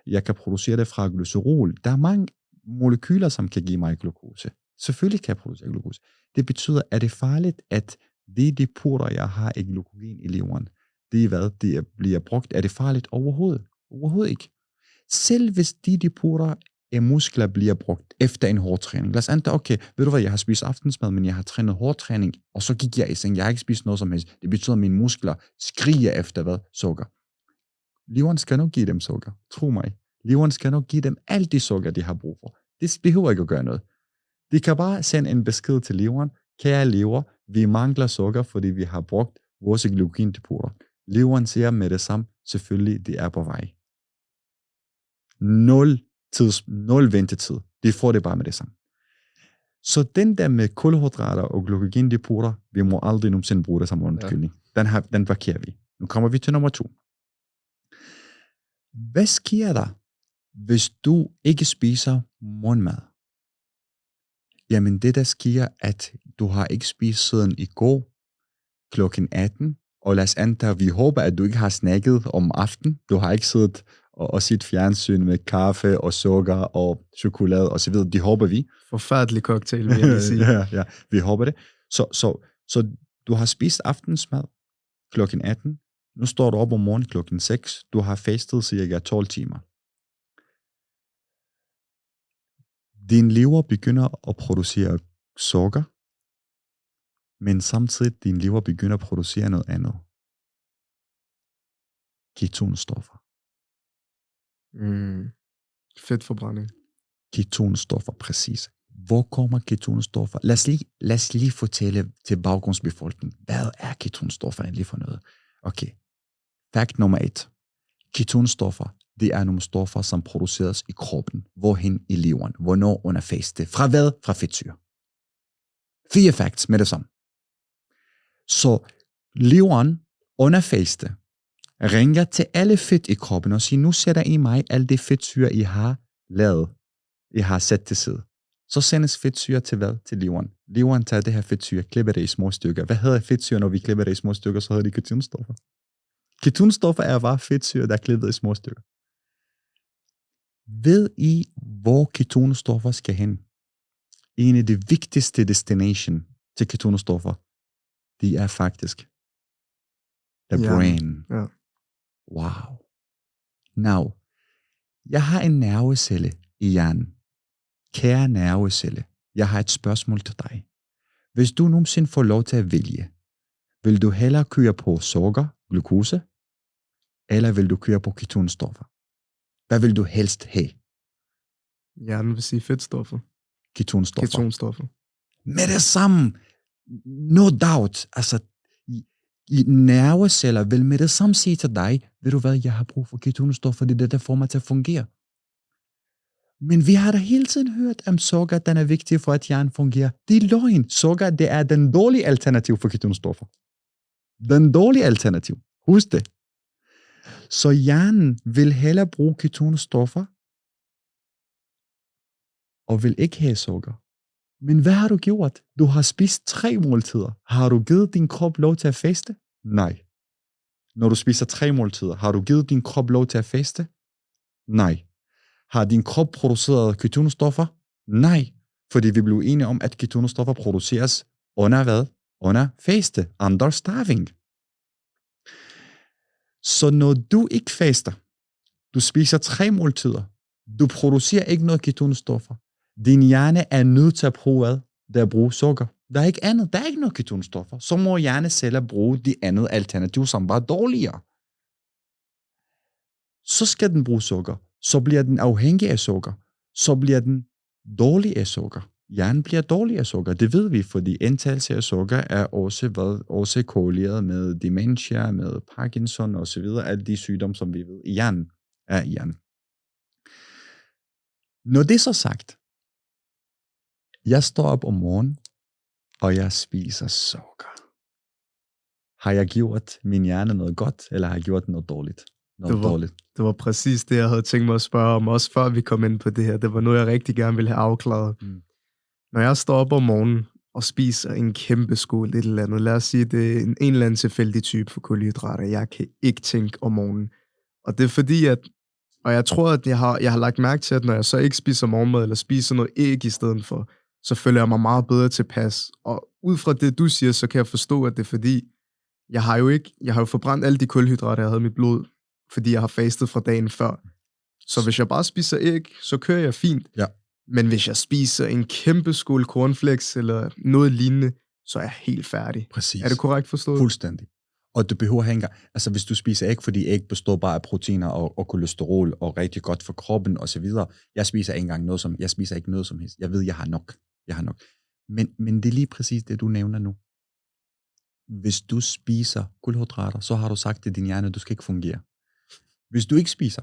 jeg kan producere det fra glycerol. Der er mange molekyler, som kan give mig glukose. Selvfølgelig kan jeg producere glukose. Det betyder, at det er farligt, at de depoter, jeg har af glykogen i leveren, det er hvad? Det bliver brugt. Er det farligt overhovedet? Overhovedet ikke. Selv hvis de depoter af muskler bliver brugt efter en hård træning. Lad os antage, okay, ved du hvad, jeg har spist aftensmad, men jeg har trænet hård træning, og så gik jeg i seng. Jeg har ikke spist noget som helst. Det betyder, at mine muskler skriger efter hvad? Sukker. Leveren skal nok give dem sukker. Tro mig. Leveren skal nok give dem alt de sukker, de har brug for. Det behøver ikke at gøre noget. De kan bare sende en besked til leveren. Kære lever, vi mangler sukker, fordi vi har brugt vores glykogendepoter. Leveren siger med det samme, selvfølgelig, det er på vej. 0 ventetid. De får det bare med det samme. Så den der med kulhydrater og glykogendepoter, vi må aldrig nogensinde bruge det som undskyldning. Den parkerer vi. Nu kommer vi til nummer 2. Hvad sker der, hvis du ikke spiser morgenmad? Jamen det der sker, at du har ikke spist siden i går klokken 18, og lad os antage, vi håber, at du ikke har snakket om aftenen. Du har ikke siddet og sit fjernsyn med kaffe og sukker og chokolade og så videre. De håber vi. Forfærdelig cocktail, vil jeg lige sige. ja, vi håber det. Så du har spist aftensmad klokken 18. Nu står du op om morgenen klokken 6. Du har fastet cirka 12 timer. Din lever begynder at producere sukker, men samtidig din lever begynder at producere noget andet. Ketonstoffer. Fedtforbrænding. Ketonstoffer, præcis. Hvor kommer ketonstoffer? Lad os lige fortælle til baggrundsbefolkningen, hvad er ketonstoffer egentlig for noget? Okay. Fakt nummer 1. Ketonstoffer, det er nogle stoffer, som produceres i kroppen. Hvorhen i leveren? Hvornår under faste? Fra hvad? Fra fedtsyre. 4 facts med det samme. Så leveren under faste ringer til alle fedt i kroppen og siger, nu sætter I mig alt det fedtsyre, I har lavet, I har sat til side. Så sendes fedtsyre til hvad? Til leveren. Leveren tager det her fedtsyre, klipper det i små stykker. Hvad hedder fedtsyre, når vi klipper det i små stykker? Så hedder det ketonstoffer. Ketonstoffer er bare fedtsyre, der er klippet i små stykker. Ved I, hvor ketonstoffer skal hen? En af de vigtigste destination til ketonstoffer, de er faktisk the brain. Ja. Wow. Now, jeg har en nervecelle i hjernen. Kære nervecelle, jeg har et spørgsmål til dig. Hvis du nogensinde får lov til at vælge, vil du hellere køre på sukker, glukose, eller vil du køre på ketonstoffer? Hvad vil du helst have? Hjernen vil sige fedtstoffer. Ketonstoffer. Med det samme. No doubt. Altså, i nerveceller vil med det samme sige til dig, ved du hvad, jeg har brug for ketonstoffer, det er det, der får mig til at fungere. Men vi har da hele tiden hørt, at sukker den er vigtig for, at hjernen fungerer. Det er løgn. Sukker, det er den dårlige alternativ for ketonstoffer. Den dårlige alternativ. Husk det. Så hjernen vil hellere bruge ketonstoffer, og vil ikke have sukker. Men hvad har du gjort? Du har spist 3 måltider. Har du givet din krop lov til at faste? Nej. Når du spiser 3 måltider, har du givet din krop lov til at faste? Nej. Har din krop produceret ketonstoffer? Nej. Fordi vi blev enige om, at ketonstoffer produceres under hvad? Under faste. Under starving. Så når du ikke faster, du spiser 3 måltider, du producerer ikke noget ketonstoffer, din hjerne er nødt til at bruge hvad? Det er at bruge sukker. Der er ikke andet. Der er ikke noget ketonstoffer. Så må hjerneceller bruge de andet alternativ, som var dårligere. Så skal den bruge sukker. Så bliver den afhængig af sukker. Så bliver den dårlig af sukker. Hjernen bliver dårlig af sukker. Det ved vi, fordi indtagelse af sukker er også korreleret med dementia, med Parkinson og så videre. Alle de sygdomme, som vi ved i hjernen, er i hjernen. Når det er så sagt, jeg står op om morgenen, og jeg spiser sukker. Har jeg gjort min hjerne noget godt, eller har jeg gjort noget dårligt? Det var præcis det, jeg havde tænkt mig at spørge om, også før vi kom ind på det her. Det var noget, jeg rigtig gerne ville have afklaret. Når jeg står op om morgenen og spiser en kæmpe skål, et eller andet, lad os sige, det er en eller anden tilfældig type for kulhydrater, jeg kan ikke tænke om morgenen. Og det er fordi, og jeg tror, at jeg har lagt mærke til, at når jeg så ikke spiser morgenmad, eller spiser noget æg i stedet for, så føler jeg mig meget bedre tilpas. Og ud fra det, du siger, så kan jeg forstå, at det er fordi, jeg har jo forbrændt alle de kulhydrater, jeg havde i mit blod, fordi jeg har fastet fra dagen før. Så hvis jeg bare spiser æg, så kører jeg fint. Ja. Men hvis jeg spiser en kæmpe skål cornflakes, eller noget lignende, så er jeg helt færdig. Præcis. Er det korrekt forstået? Fuldstændig. Og du behøver ikke engang, altså hvis du spiser æg, fordi æg består bare af proteiner og kolesterol, og rigtig godt for kroppen og så videre. Jeg spiser ikke noget som helst. Jeg ved, jeg har nok. Men det er lige præcis det, du nævner nu. Hvis du spiser kulhydrater, så har du sagt til din hjerne, du skal ikke fungere. Hvis du ikke spiser,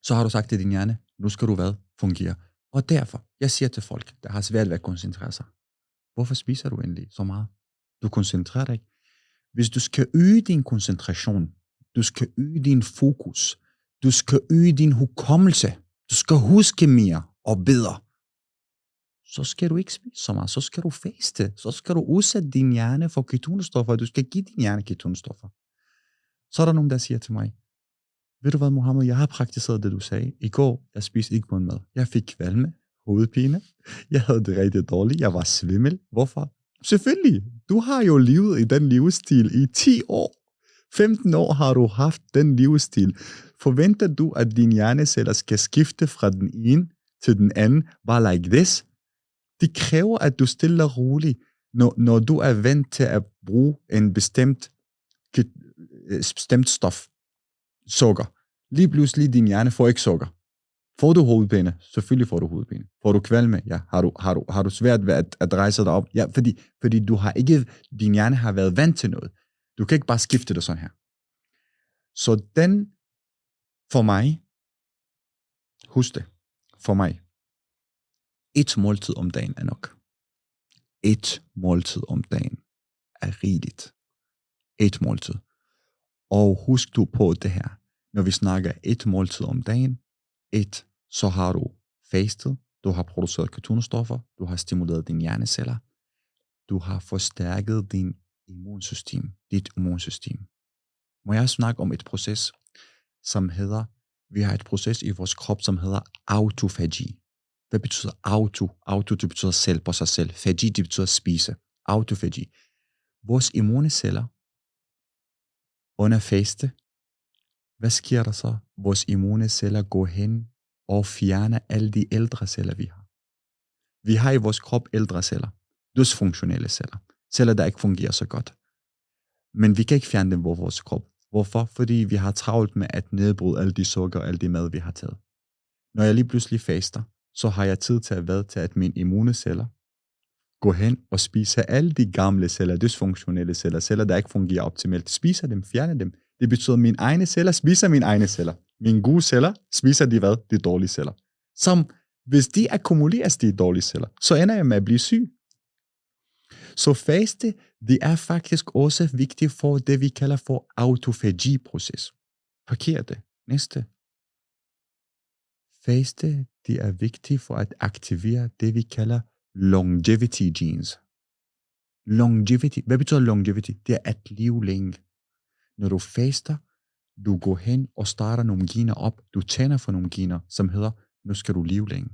så har du sagt til din hjerne, nu skal du hvad? Fungere. Og derfor, jeg siger til folk, der har svært ved at koncentrere sig, hvorfor spiser du endelig så meget? Du koncentrerer dig ikke. Hvis du skal øge din koncentration, du skal øge din fokus, du skal øge din hukommelse, du skal huske mere og bedre, så skal du ikke spise så meget, så skal du faste, så skal du udsætte din hjerne for ketonstoffer, du skal give din hjerne ketonstoffer. Så er der nogen, der siger til mig, ved du hvad, Mohammed, jeg har praktiseret det, du sagde. I går, jeg spiste ikke morgenmad. Jeg fik kvalme, hovedpine, jeg havde det rigtig dårligt, jeg var svimmel. Hvorfor? Selvfølgelig, du har jo levet i den livsstil i 10 år. 15 år har du haft den livsstil. Forventer du, at din hjerneceller skal skifte fra den ene til den anden, bare like this? Det kræver, at du stille og roligt, når du er vant til at bruge en bestemt stof, sukker. Lige pludselig din hjerne får ikke sukker. Får du hovedpine? Selvfølgelig får du hovedpine. Får du kvalme? Ja. Har du svært ved at rejse dig op? Ja, fordi du har ikke, din hjerne har været vant til noget. Du kan ikke bare skifte det sådan her. Så den, for mig, husk det, for mig, 1 måltid om dagen er nok. 1 måltid om dagen er rigeligt. 1 måltid. Og husk du på det her, når vi snakker 1 måltid om dagen, så har du fastet, du har produceret ketonstoffer, du har stimuleret dine hjerneceller, du har forstærket dit immunsystem. må jeg snakke om et proces, som hedder, vi har et proces i vores krop, som hedder autofagi. Hvad betyder auto? Auto, det betyder selv på sig selv. Fagi, det betyder spise. Autofagi. Vores immuneceller under faste, hvad sker der så? Vores immuneceller går hen og fjerner alle de ældre celler, vi har. Vi har i vores krop ældre celler. Dysfunktionelle celler. Celler, der ikke fungerer så godt. Men vi kan ikke fjerne dem på vores krop. Hvorfor? Fordi vi har travlt med at nedbryde alle de sukker og alle de mad, vi har taget. Når jeg lige pludselig faster, så har jeg tid til at mine immuneceller går hen og spiser alle de gamle celler, dysfunktionelle celler, celler, der ikke fungerer optimalt. Spiser dem, fjerner dem. Det betyder, at mine egne celler spiser mine egne celler. Mine gode celler spiser de hvad? De dårlige celler. Som, hvis de akkumuleres, de dårlige celler, så ender jeg med at blive syg. Så faste, det er faktisk også vigtigt for det, vi kalder for autofagi-proces. Parker det. Næste. Faste, det er vigtigt for at aktivere det, vi kalder longevity genes. Longevity. Hvad betyder longevity? Det er at leve længe. Når du faster, du går hen og starter nogle gener op. Du tænder for nogle gener, som hedder, nu skal du leve længe.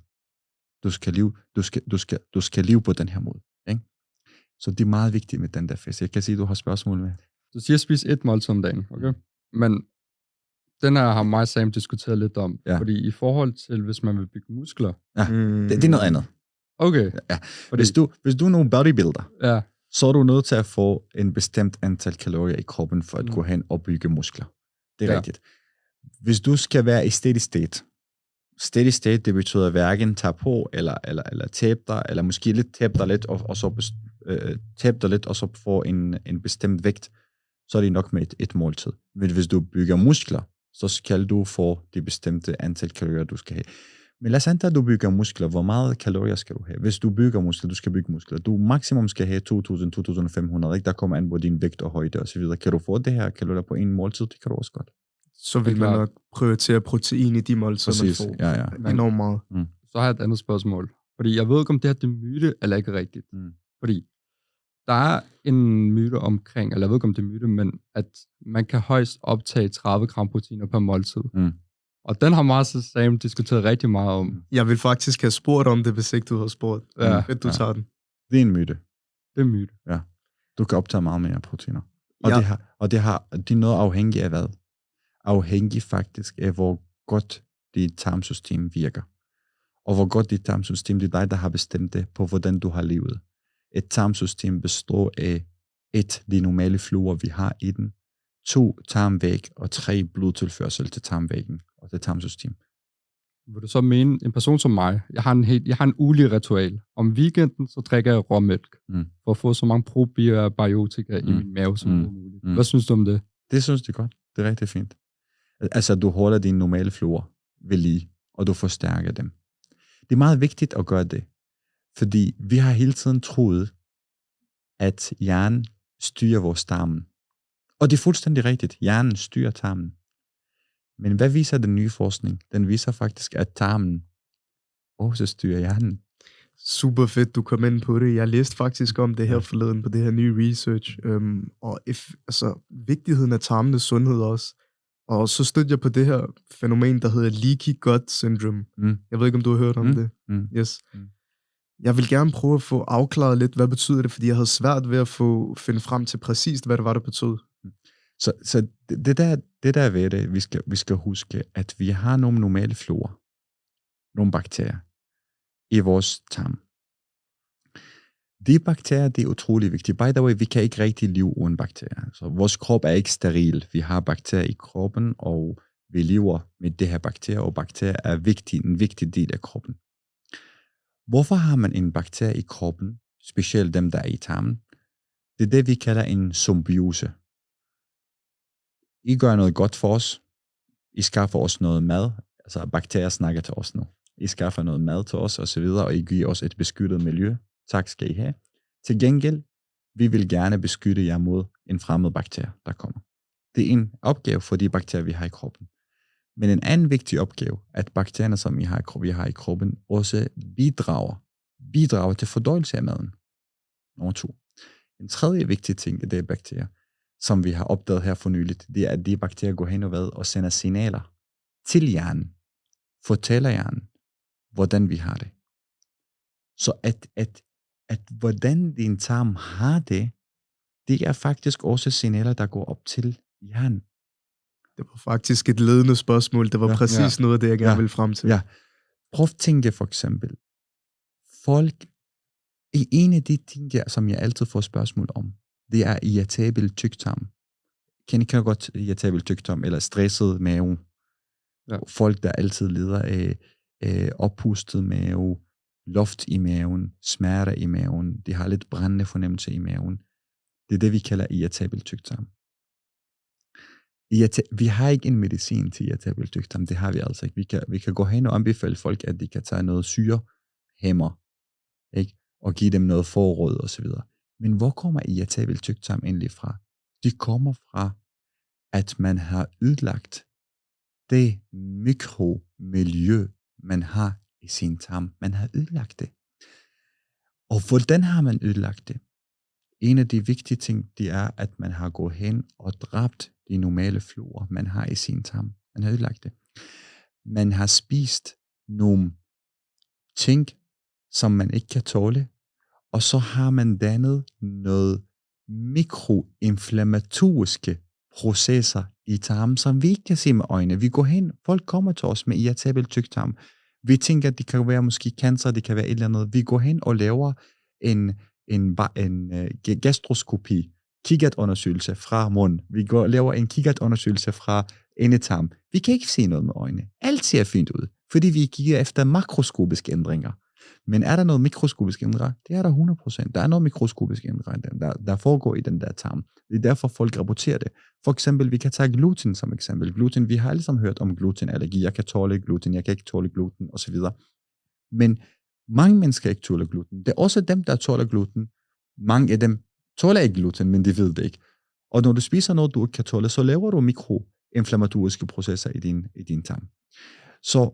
Du skal leve på den her måde. Ikke? Så det er meget vigtigt med den der fest. Jeg kan sige, at du har spørgsmål med. Du siger, spis 1 måltid om dagen, okay? Men den her har mig og Sam diskuteret lidt om. Ja. Fordi i forhold til, hvis man vil bygge muskler... Ja, det er noget andet. Okay. Ja. Hvis du er nogen bodybuilder, ja, så er du nødt til at få en bestemt antal kalorier i kroppen, for at gå hen og bygge muskler. Det er rigtigt. Hvis du skal være i steady state, det betyder hverken tage på, eller tabe dig, eller måske lidt tabe dig lidt, og så få en bestemt vægt, så er det nok med et måltid. Men hvis du bygger muskler, så skal du få de bestemte antal kalorier, du skal have. Men lad os antage, at du bygger muskler. Hvor meget kalorier skal du have? Hvis du bygger muskler, du skal bygge muskler. Du maksimum skal have 2.000-2.500. Der kommer an på din vægt og højde osv. Kan du få det her kalorier på en måltid? Det kan du også godt. Så vil man nok prioritere protein i de måltider, man får. Ja. Enormt meget. Så har jeg et andet spørgsmål. Fordi jeg ved ikke, om det her det er myte, eller ikke rigtigt. Fordi der er en myte omkring, eller jeg ved ikke, om det er myte, men at man kan højst optage 30 gram proteiner per måltid. Og den har Mars Sam diskuteret rigtig meget om. Jeg vil faktisk have spurgt om det, hvis ikke du har spurgt. Ja. Du tager den. Det er en myte. Det er en myte. Ja. Du kan optage meget mere proteiner. Og det er noget afhængigt af hvad? Afhængigt faktisk af, hvor godt dit tarmsystem virker. Og hvor godt dit tarmsystem, det er dig, der har bestemt det, på hvordan du har levet. Et tarmsystem består af 1, de normale fluer, vi har i den, 2, tarmvæg, og 3, blodtilførsel til tarmvæggen og til tarmsystem. Vil du så mene, en person som mig, jeg har en ulig ritual. Om weekenden, så drikker jeg råmælk, for at få så mange probiotika i min mave som muligt. Hvad synes du om det? Det synes jeg godt. Det er rigtig fint. Altså, du holder dine normale fluer ved lige, og du forstærker dem. Det er meget vigtigt at gøre det, fordi vi har hele tiden troet, at hjernen styrer vores tarmen. Og det er fuldstændig rigtigt. Hjernen styrer tarmen. Men hvad viser den nye forskning? Den viser faktisk, at tarmen også styrer hjernen. Super fedt, du kom ind på det. Jeg læste faktisk om det her forleden på det her nye research. Vigtigheden af tarmenes sundhed også. Og så stødte jeg på det her fænomen, der hedder leaky gut syndrome. Jeg ved ikke, om du har hørt om det. Yes. Jeg vil gerne prøve at få afklaret lidt, hvad betyder det, fordi jeg havde svært ved at finde frem til præcist, hvad det var, det betød. Så det der ved det, vi skal huske, at vi har nogle normale flora, nogle bakterier i vores tarm. De bakterier, det er utrolig vigtigt. By the way, vi kan ikke rigtig leve uden bakterier. Så vores krop er ikke steril. Vi har bakterier i kroppen, og vi lever med det her bakterier, og bakterier er en vigtig del af kroppen. Hvorfor har man en bakterie i kroppen, specielt dem, der er i tarmen? Det er det, vi kalder en symbiose. I gør noget godt for os. I skaffer os noget mad. Altså bakterier snakker til os nu. I skaffer noget mad til os, og så videre, og I giver os et beskyttet miljø. Tak skal I have. Til gengæld, vi vil gerne beskytte jer mod en fremmed bakterie, der kommer. Det er en opgave for de bakterier, vi har i kroppen. Men en anden vigtig opgave, at bakterierne, som vi har i kroppen, også bidrager til fordøjelse af maden. Nummer 2. En tredje vigtig ting, det er bakterier, som vi har opdaget her for nyligt, det er, at de bakterier går hen og sender signaler til hjernen, fortæller hjernen, hvordan vi har det. Så at hvordan din tarm har det, det er faktisk også signaler, der går op til hjernen. Det var faktisk et ledende spørgsmål. Det var præcis noget af det, jeg gerne ville frem til. Ja. Prøv at tænke for eksempel. Folk, en af de ting, som jeg altid får spørgsmål om, det er irritabel tyktarm. Kan godt irritabel tyktarm, eller stresset mave. Ja. Folk, der altid lider af oppustet mave, luft i maven, smerter i maven, de har lidt brændende fornemmelse i maven. Det er det, vi kalder irritabel tyktarm. Vi har ikke en medicin til irritabel tyktarm, det har vi altså ikke. Vi kan gå hen og anbefale folk, at de kan tage noget syrehæmmer, ikke? Og give dem noget forråd og så videre. Men hvor kommer irritabel tyktarm egentlig fra? Det kommer fra, at man har ødelagt det mikromiljø, man har i sin tarm. Man har ødelagt det. Og hvordan har man ødelagt det? En af de vigtige ting, det er, at man har gået hen og dræbt de normale fluer, man har i sin tarm. Man har ødelagt det. Man har spist nogle ting, som man ikke kan tåle, og så har man dannet noget mikroinflammatoriske processer i tarmen, som vi ikke kan se med øjnene. Vi går hen, folk kommer til os med irritabel tyktarm. Vi tænker, at det kan være måske cancer, det kan være et eller andet. Vi går hen og laver en gastroskopi, kikkertundersøgelse fra mund. Vi laver en kikkertundersøgelse fra endetarm. Vi kan ikke se noget med øjnene. Alt ser fint ud, fordi vi kigger efter makroskopiske ændringer. Men er der noget mikroskopisk ændringer? Det er der 100%. Der er noget mikroskopisk ændringer, der foregår i den der tarm. Det er derfor, folk rapporterer det. For eksempel, vi kan tage gluten som eksempel. Gluten, vi har alle sammen hørt om glutenallergi. Jeg kan tåle gluten, jeg kan ikke tåle gluten, osv. Men mange mennesker ikke tåler gluten. Det er også dem, der tåler gluten. Mange af dem tåler ikke gluten, men de ved det ikke. Og når du spiser noget, du ikke kan tåle, så laver du mikroinflammatoriske processer i din tarm. Så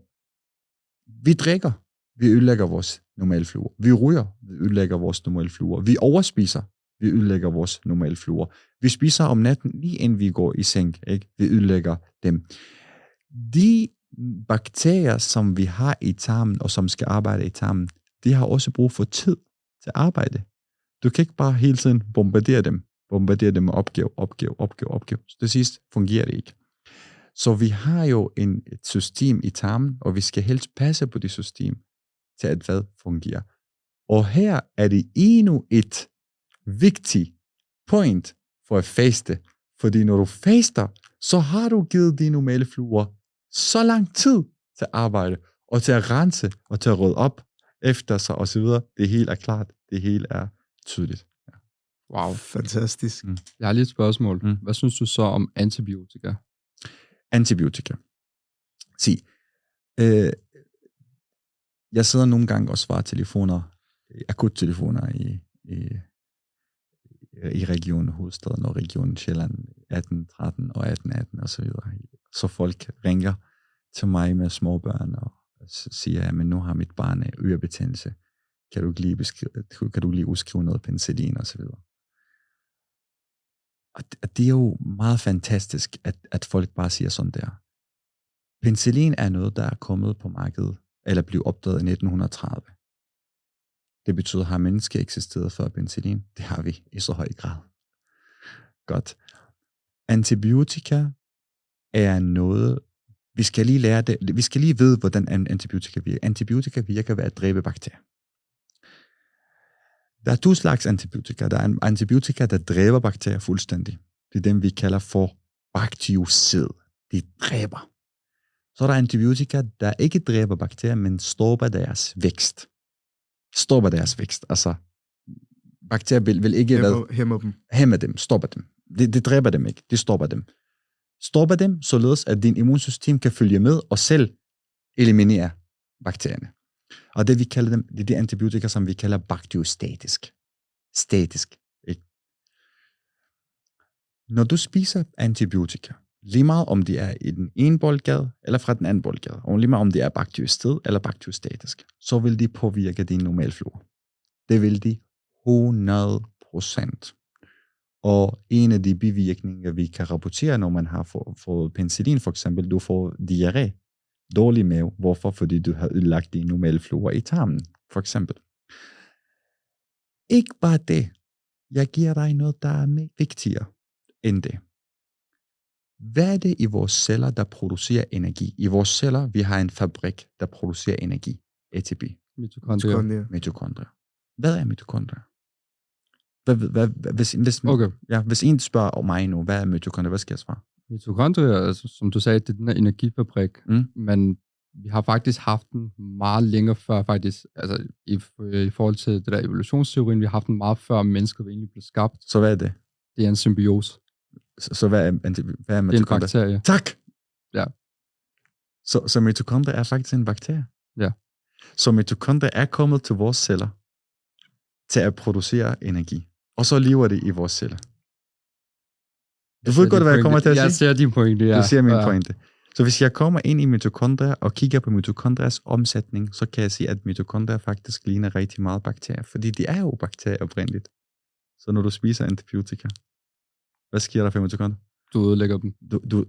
vi drikker, vi ødelægger vores normalfluer. Vi ryger, vi ødelægger vores normalfluer. Vi overspiser, vi ødelægger vores normalfluer. Vi spiser om natten, lige inden vi går i seng, ikke? Vi ødelægger dem. De bakterier, som vi har i tarmen, og som skal arbejde i tarmen, de har også brug for tid til arbejde. Du kan ikke bare hele tiden bombardere dem med opgave. Så det sidste fungerer det ikke. Så vi har jo et system i tarmen, og vi skal helst passe på det system, til at hvad fungerer. Og her er det endnu et vigtigt point for at faste, fordi når du faster, så har du givet dine normale fluer så lang tid til at arbejde, og til at rense, og til at rydde op efter sig, og så videre. Det hele er klart, det hele er tydeligt. Ja. Wow, fantastisk. Jeg har lige et spørgsmål. Hvad synes du så om antibiotika? Antibiotika. Se, jeg sidder nogle gange og svarer telefoner, akuttelefoner i regionen Hovedstaden og regionen Sjælland 1813 og 1818 og så videre. Så folk ringer til mig med småbørn og siger, at nu har mit barn ørebetændelse. Kan du lige udskrive noget penicillin og så videre. Og det er jo meget fantastisk, at folk bare siger sådan der. Penicillin er noget, der er kommet på markedet, eller blev opdaget i 1930. Det betyder, har mennesker eksisteret før penicillin? Det har vi i så høj grad. Godt. Antibiotika er noget, vi skal lige lære det, vi skal lige vide, hvordan antibiotika virker. Antibiotika virker ved at dræbe bakterier. Der er 2 slags antibiotika. Der er en antibiotika, der dræber bakterier fuldstændig. Det er dem, vi kalder for baktericid. De dræber. Så er der antibiotika, der ikke dræber bakterier, men stopper deres vækst. Altså, bakterier vil ikke hæmme dem, stopper dem. Det dræber dem ikke, det stopper dem. Stopper dem, således at din immunsystem kan følge med og selv eliminere bakterierne. Og det vi kalder dem, det er de antibiotika, som vi kalder bakteriostatisk. Statisk, ikke? Når du spiser antibiotika, lige meget om det er i den ene boldgade eller fra den anden boldgade, og lige meget om det er bakteriosted eller bakteriostatisk, så vil de påvirke din normalflora. Det vil de 100%. Og en af de bivirkninger, vi kan rapportere, når man har fået penicillin for eksempel, du får diarré, dårlig mave. Hvorfor? Fordi du har ødelagt din normale flora i tarmen, for eksempel. Ikke bare det. Jeg giver dig noget, der er vigtigere end det. Hvad er det i vores celler, der producerer energi? I vores celler, vi har en fabrik, der producerer energi. ATP. Mitokondrier. Hvad er mitokondrier? Hvis en spørger mig nu, hvad er mitokondrier, hvad skal jeg svare? Mitokondrier, altså, som du sagde, det er den her energifabrik, men vi har faktisk haft den meget længere før, faktisk, altså i forhold til det der evolutionsteorien, vi har haft den meget før mennesket egentlig blev skabt. Så hvad er det? Det er en symbiose. Så hvad er mitokondrier? Det er en bakterie. Tak! Ja. Så mitokondrier er faktisk en bakterie? Ja. Så mitokondrier er kommet til vores celler til at producere energi. Og så lever det i vores celler. Du ved godt, hvad jeg kommer til at sige? Jeg ser din pointe, ja. Du ser min pointe. Så hvis jeg kommer ind i mitokondrier og kigger på mitokondriers omsætning, så kan jeg sige, at mitokondrier faktisk ligner rigtig meget bakterier, fordi de er jo bakterier oprindeligt. Så når du spiser antibiotika, hvad sker der for mitokondrier? Du ødelægger dem.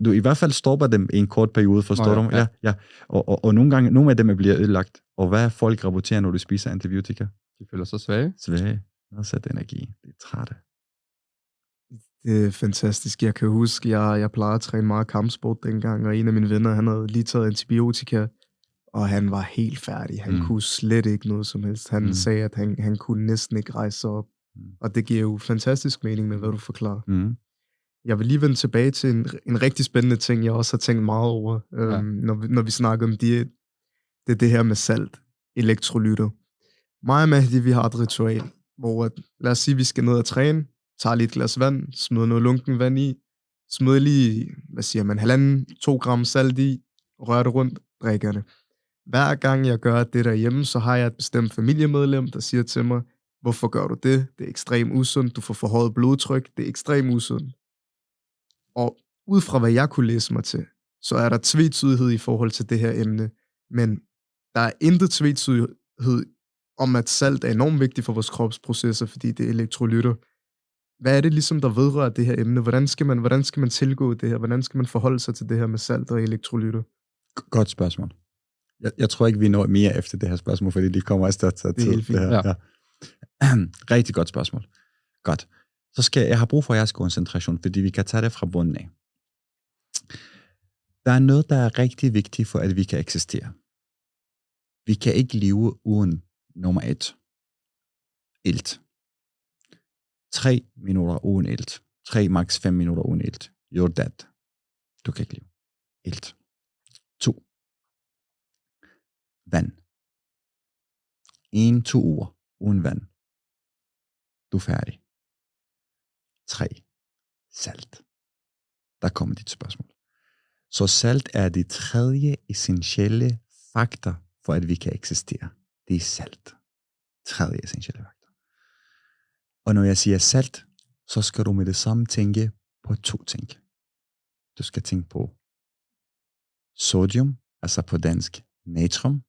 Du i hvert fald stopper dem i en kort periode, forstår du? Ja. Og nogle af dem bliver ødelagt. Og hvad er folk rapporterer, når du spiser antibiotika? De føler sig svage. Nedsat energi. Det er trætte. Det er fantastisk. Jeg kan huske, jeg plejede at træne meget kampsport dengang, og en af mine venner, han havde lige taget antibiotika, og han var helt færdig. Han kunne slet ikke noget som helst. Han sagde, at han kunne næsten ikke rejse sig op. Og det giver jo fantastisk mening med, hvad du forklarer. Jeg vil lige vende tilbage til en rigtig spændende ting, jeg også har tænkt meget over, når vi snakker om diæt. Det er det her med salt, elektrolytter. Mig og Mahdi, vi har et ritual, hvor lad os sige, vi skal ned og træne, tager lige et glas vand, smider noget lunken vand i, smider lige, 1,5-2 gram salt i, rører det rundt, drikker det. Hver gang jeg gør det derhjemme, så har jeg et bestemt familiemedlem, der siger til mig, hvorfor gør du det? Det er ekstremt usundt, du får forhøjet blodtryk, det er ekstremt usundt. Og ud fra hvad jeg kunne læse mig til, så er der tvetydighed i forhold til det her emne, men der er intet tvetydighed om, at salt er enormt vigtigt for vores kropsprocesser, fordi det er elektrolytter. Hvad er det ligesom, der vedrører det her emne? Hvordan skal man tilgå det her? Hvordan skal man forholde sig til det her med salt og elektrolytter? Godt spørgsmål. Jeg tror ikke, vi når mere efter det her spørgsmål, fordi de kommer afsted til tid. Det her. Ja. Rigtig godt spørgsmål. Godt. Så jeg har brug for jeres koncentration, fordi vi kan tage det fra bunden af. Der er noget, der er rigtig vigtigt for, at vi kan eksistere. Vi kan ikke leve uden nummer 1. Ilt. 3 minutter uden ilt. 3 max 5 minutter uden ilt. You're dead. Du kan ikke leve. Ilt. 2. Vand. 1-2 uger uden vand. Du er færdig. 3. Salt. Der kommer dit spørgsmål. Så salt er det tredje essentielle faktor for, at vi kan eksistere. Det er salt. Tredje essentielle faktor. Og når jeg siger salt, så skal du med det samme tænke på 2 ting. Du skal tænke på sodium, altså på dansk natrium,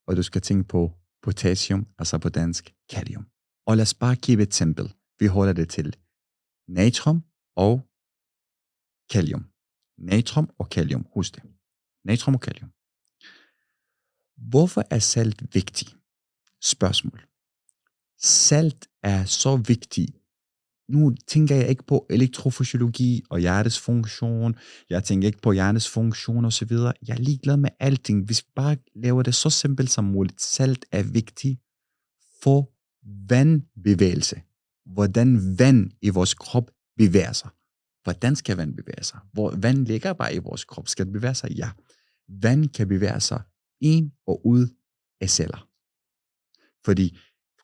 og du skal tænke på potassium, altså på dansk kalium. Og lad os bare give et eksempel. Vi holder det til natrium og kalium. Natrium og kalium, husk det. Natrium og kalium. Hvorfor er salt vigtig? Spørgsmål. Salt er så vigtig. Nu tænker jeg ikke på elektrofysiologi og hjertets funktion. Jeg tænker ikke på hjernets funktion osv. Jeg er ligeglad med alting. Hvis vi bare laver det så simpelt som muligt. Salt er vigtig for vandbevægelse. Hvordan vand i vores krop bevæger sig. Hvordan skal vand bevæge sig? Hvor vand ligger bare i vores krop. Skal det bevæge sig? Ja. Vand kan bevæge sig ind og ud af celler. Fordi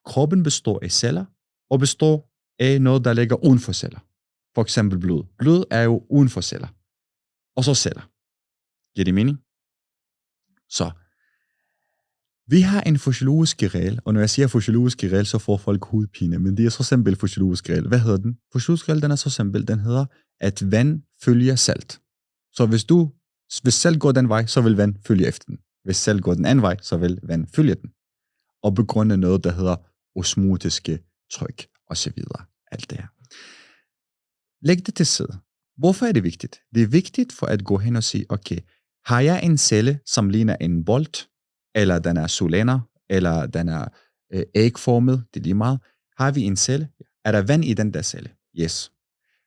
kroppen består af celler, og består af noget, der ligger uden for celler. For eksempel blod. Blod er jo uden for celler. Og så celler. Giver det mening? Så. Vi har en fysiologisk regel, og når jeg siger fysiologisk regel, så får folk hovedpine, men det er så simpel fysiologisk regel. Hvad hedder den? Fysiologisk regel, den er så simpel. Den hedder, at vand følger salt. Så hvis salt går den vej, så vil vand følge efter den. Hvis salt går den anden vej, så vil vand følge den. Og begrunde noget, der hedder osmotiske tryk, og så videre. Alt det her. læg det til side. Hvorfor er det vigtigt? Det er vigtigt for at gå hen og sige, okay, har jeg en celle, som ligner en bold, eller den er cylinder, eller den er ægformet, det er lige meget. Har vi en celle? Er der vand i den der celle? Yes.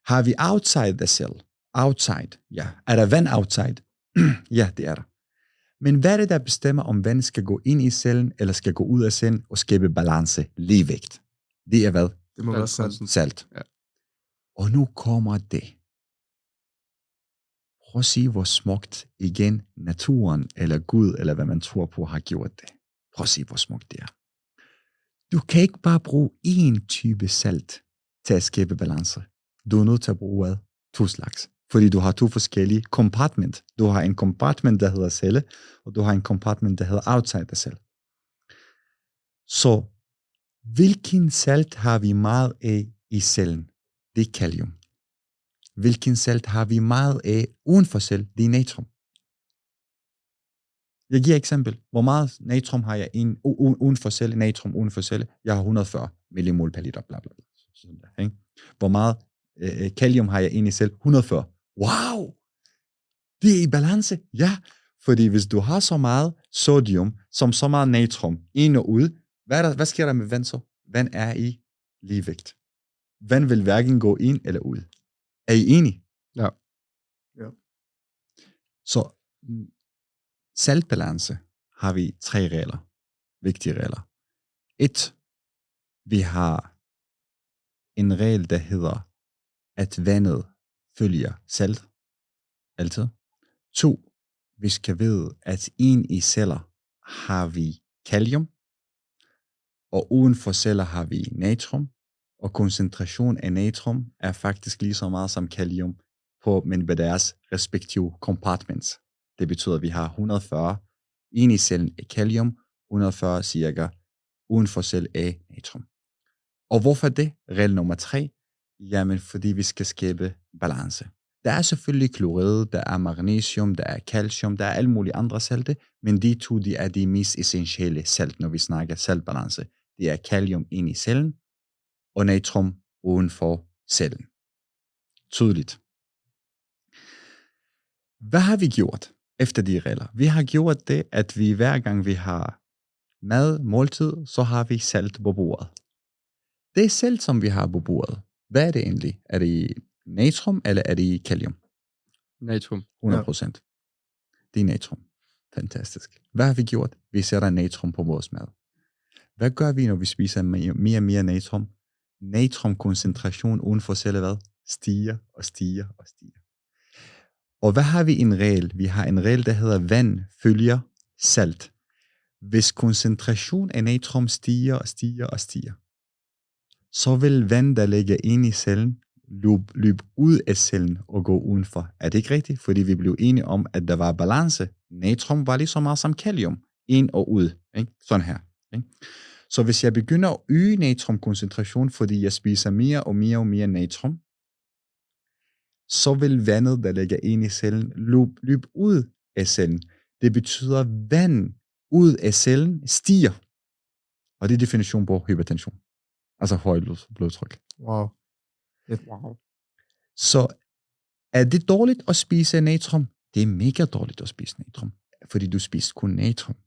Har vi outside the cell? Outside, ja. Er der vand outside? Ja, det er der. Men hvad er det, der bestemmer, om vand skal gå ind i cellen, eller skal gå ud af cellen og skabe balance, ligevægt? Det er hvad? Det må være salt. Salt. Ja. Og nu kommer det. Prøv at sige, hvor smukt igen naturen, eller Gud, eller hvad man tror på, har gjort det. Prøv at sige, hvor smukt det er. Du kan ikke bare bruge én type salt til at skabe balance. Du er nødt til at bruge hvad? 2 slags. Fordi du har 2 forskellige compartment. Du har en compartment, der hedder celle, og du har en compartment, der hedder outside the cell. Så hvilken salt har vi meget af i cellen? Det er kalium. Hvilken salt har vi meget af uden for cellen? Det er natrium. Jeg giver et eksempel. Hvor meget natrium har jeg uden for celle? Natrium uden for celle. Jeg har 140 millimol per liter. Bla, bla, bla. Sådan der, ikke? Hvor meget kalium har jeg inde i celle? 140. Wow! Det er i balance. Ja, fordi hvis du har så meget sodium, som så meget natrium ind og ud, hvad sker der med vand så? Vand er i ligevægt. Vand vil hverken gå ind eller ud. Er I enige? Ja. Ja. Så saltbalance har vi 3 regler. Vigtige regler. 1. Vi har en regel, der hedder, at vandet følger salt. Altid. 2. Vi skal vide, at ind i celler har vi kalium, og uden for celler har vi natrium, og koncentration af natrium er faktisk lige så meget som kalium, men ved deres respektive compartments. Det betyder, at vi har 140 ind i cellen af kalium, 140 cirka uden for cell af natrium. Og hvorfor det? Regel nummer 3. Jamen, fordi vi skal skabe balance. Der er selvfølgelig klorid, der er magnesium, der er calcium, der er alle mulige andre salte, men de 2, de er de mest essentielle salt, når vi snakker saltbalance. Det er kalium ind i cellen, og natrium uden for cellen. Tydeligt. Hvad har vi gjort efter de regler? Vi har gjort det, at vi hver gang vi har mad, måltid, så har vi salt på bordet. Det salt, som vi har på bordet, hvad er det egentlig? Er det natrium, eller er det kalium? Natrium. 100%. Det er natrium. Fantastisk. Hvad har vi gjort? Vi sætter natrium på vores mad. Hvad gør vi, når vi spiser mere og mere natrium? Natriumkoncentration uden for celler, hvad? Stiger og stiger og stiger. Og hvad har vi en regel? Vi har en regel, der hedder vand følger salt. Hvis koncentration af natrium stiger og stiger og stiger, så vil vand, der ligger inde i cellen, løbe ud af cellen og gå udenfor. Er det ikke rigtigt? Fordi vi blev enige om, at der var balance. Natrium var lige så meget som kalium. Ind og ud. Ikke? Sådan her. Ikke? Så hvis jeg begynder at øge natriumkoncentration, fordi jeg spiser mere og mere og mere natrium, så vil vandet, der ligger inde i cellen, løbe ud af cellen. Det betyder, at vand ud af cellen stiger. Og det er definition på hypertension. Altså højt blodtryk. Wow. Wow. Så er det dårligt at spise natrium? Det er mega dårligt at spise natrium, fordi du spiser kun natrium.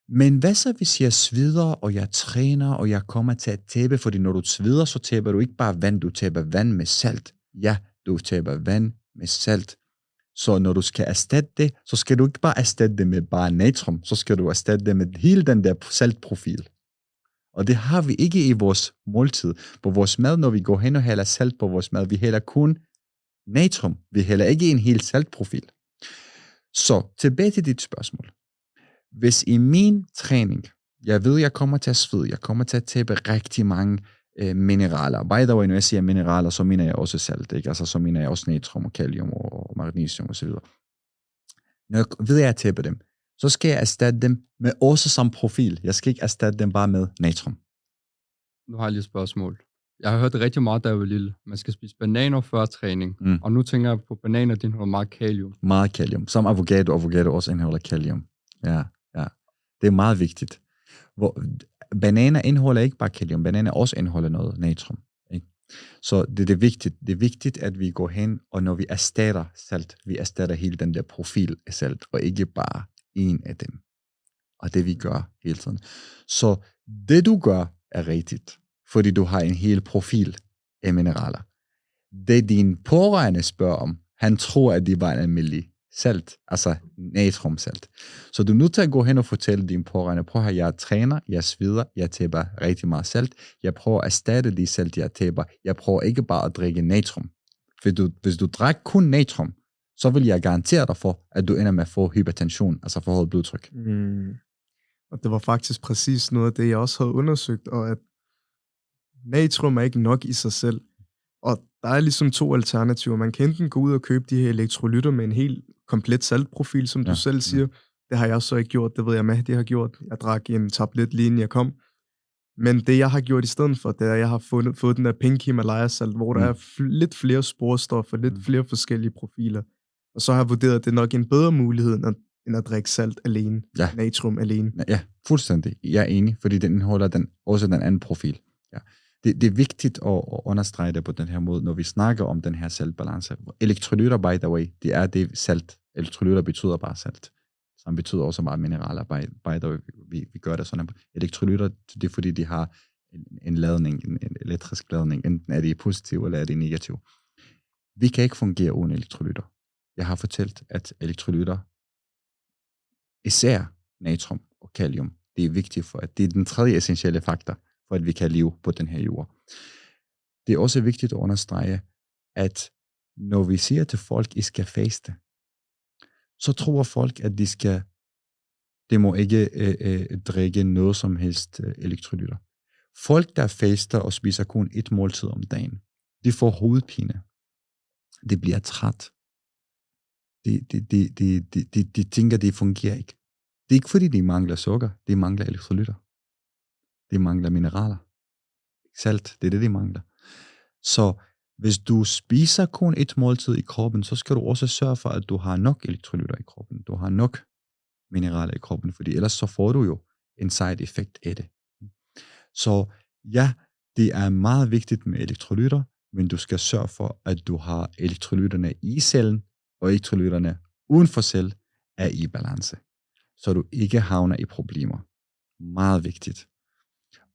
Men hvad så, hvis jeg sveder, og jeg træner, og jeg kommer til at tabe? Fordi når du sveder, så taber du ikke bare vand, du taber vand med salt. Ja, du taber vand med salt. Så når du skal erstatte det, så skal du ikke bare erstatte det med bare natrium, så skal du erstatte det med hele den der saltprofil. Og det har vi ikke i vores måltid. På vores mad, når vi går hen og hælder salt på vores mad, vi hælder kun natrium. Vi hælder ikke en hel saltprofil. Så tilbage til dit spørgsmål. Hvis i min træning, jeg ved, jeg kommer til at svede, jeg kommer til at tabe rigtig mange mineraler. By the way, når jeg siger mineraler, så mener jeg også salt, ikke? Altså, så mener jeg også natrium og kalium og magnesium osv. Når jeg ved, at jeg taber dem, så skal jeg erstatte dem med også som profil. Jeg skal ikke erstatte dem bare med natrium. Nu har jeg lige et spørgsmål. Jeg har hørt det rigtig meget, da jeg var lille. Man skal spise bananer før træning. Og nu tænker jeg på bananer, de indeholder meget kalium. Meget kalium. Som avocado. Avocado også indeholder kalium. Ja. Det er meget vigtigt. Bananer indeholder ikke bare kalium. Bananer også indeholder noget natrium. Ikke? Så det er vigtigt. Det er vigtigt, at vi går hen, og når vi erstatter salt, vi erstatter hele den der profil af salt, og ikke bare en af dem. Og det vi gør hele tiden. Så det du gør er rigtigt, fordi du har en hel profil af mineraler. Det din pårørende spørger om, han tror, at det var en almindelig salt, altså natriumsalt. Så du er nødt til at gå hen og fortælle din pårørende, prøv at jeg træner, jeg sveder, jeg taber rigtig meget salt, jeg prøver at erstatte de salt, jeg taber, jeg prøver ikke bare at drikke natrium. For hvis du drikker kun natrium, så vil jeg garantere dig for, at du ender med at få hypertension, altså forhøjet blodtryk. Og det var faktisk præcis noget af det, jeg også havde undersøgt, og at natrium er ikke nok i sig selv. Og der er ligesom 2 alternativer. Man kan enten gå ud og købe de her elektrolytter med en helt komplet saltprofil, som du selv siger. Det har jeg så ikke gjort, det ved jeg Mahdi har gjort. Jeg drak en tablet lige inden jeg kom. Men det jeg har gjort i stedet for, det er, at jeg har fået den der Pink Himalaya-salt, hvor der er lidt flere sporstoffer, lidt flere forskellige profiler. Og så har jeg vurderet, at det er nok en bedre mulighed, end at drikke salt alene, natrium alene. Ja, fuldstændig. Jeg er enig, fordi den indeholder også den anden profil. Ja. Det er vigtigt at understrege det på den her måde, når vi snakker om den her saltbalance. Elektrolytter, by the way, det er det salt. Elektrolytter betyder bare salt. Som betyder også bare mineraler. By the way, vi gør det sådan. Elektrolytter, det er fordi, de har en ladning, en elektrisk ladning. Enten er de positiv, eller er de negativ. Vi kan ikke fungere uden elektrolytter. Jeg har fortalt, at elektrolytter, især natrium og kalium, det er vigtigt for, at det er den tredje essentielle faktor, for at vi kan leve på den her jord. Det er også vigtigt at understrege, at når vi siger til folk, I skal faste, så tror folk, at de må ikke drikke noget som helst elektrolytter. Folk, der faster og spiser kun et måltid om dagen, de får hovedpine. De bliver træt. De tænker, det fungerer ikke. Det er ikke fordi, de mangler sukker, de mangler elektrolytter. De mangler mineraler. Salt, det er det, de mangler. Så hvis du spiser kun et måltid i kroppen, så skal du også sørge for, at du har nok elektrolytter i kroppen. Du har nok mineraler i kroppen, fordi ellers så får du jo en side effekt af det. Så ja, det er meget vigtigt med elektrolytter, men du skal sørge for, at du har elektrolytterne i cellen, og elektrolytterne uden for cellen er i balance, så du ikke havner i problemer. Meget vigtigt.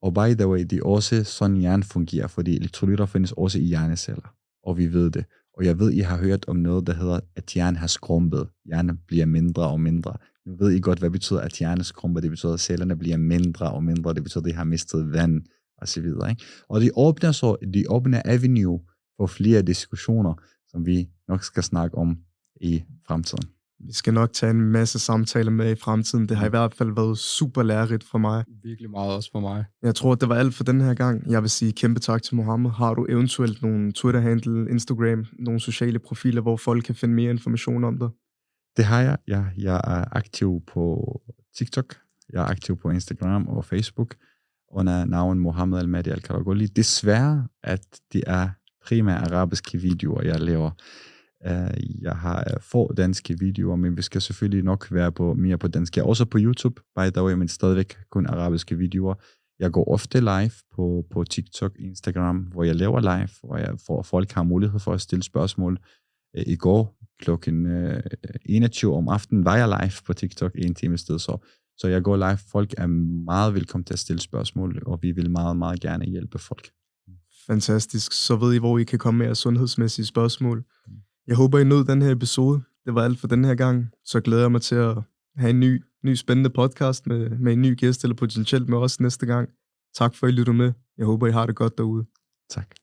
Og by the way, det er også sådan hjernen fungerer, fordi elektrolytter findes også i hjerneceller, og vi ved det. Og jeg ved, I har hørt om noget, der hedder, at hjernen har skrumpet. Hjernen bliver mindre og mindre. Nu ved I godt, hvad betyder, at hjernen skrumper. Det betyder, at cellerne bliver mindre og mindre. Det betyder, at de har mistet vand og så videre. Ikke? Og de åbner avenue for flere diskussioner, som vi nok skal snakke om i fremtiden. Vi skal nok tage en masse samtaler med i fremtiden. Det har i hvert fald været super lærerigt for mig. Virkelig meget også for mig. Jeg tror, det var alt for den her gang. Jeg vil sige kæmpe tak til Mohammed. Har du eventuelt nogle Twitter-handle, Instagram, nogle sociale profiler, hvor folk kan finde mere information om dig? Det har jeg. Jeg er aktiv på TikTok. Jeg er aktiv på Instagram og Facebook under navn Mohammed Al-Mahdi Al-Karagouli. Desværre, at det er primært arabiske videoer, jeg laver. Jeg har få danske videoer, men vi skal selvfølgelig nok være mere på dansk. Jeg er også på YouTube, by the way, men stadigvæk kun arabiske videoer. Jeg går ofte live på TikTok, Instagram, hvor jeg laver live, hvor folk har mulighed for at stille spørgsmål. I går klokken 21 om aftenen var jeg live på TikTok 1 time sted, så jeg går live. Folk er meget velkommen til at stille spørgsmål, og vi vil meget, meget gerne hjælpe folk. Fantastisk. Så ved I, hvor I kan komme med jeres sundhedsmæssige spørgsmål. Jeg håber, I nød den her episode. Det var alt for den her gang. Så glæder jeg mig til at have en ny spændende podcast med en ny gæst, eller potentielt med os næste gang. Tak for, at I lyttede med. Jeg håber, I har det godt derude. Tak.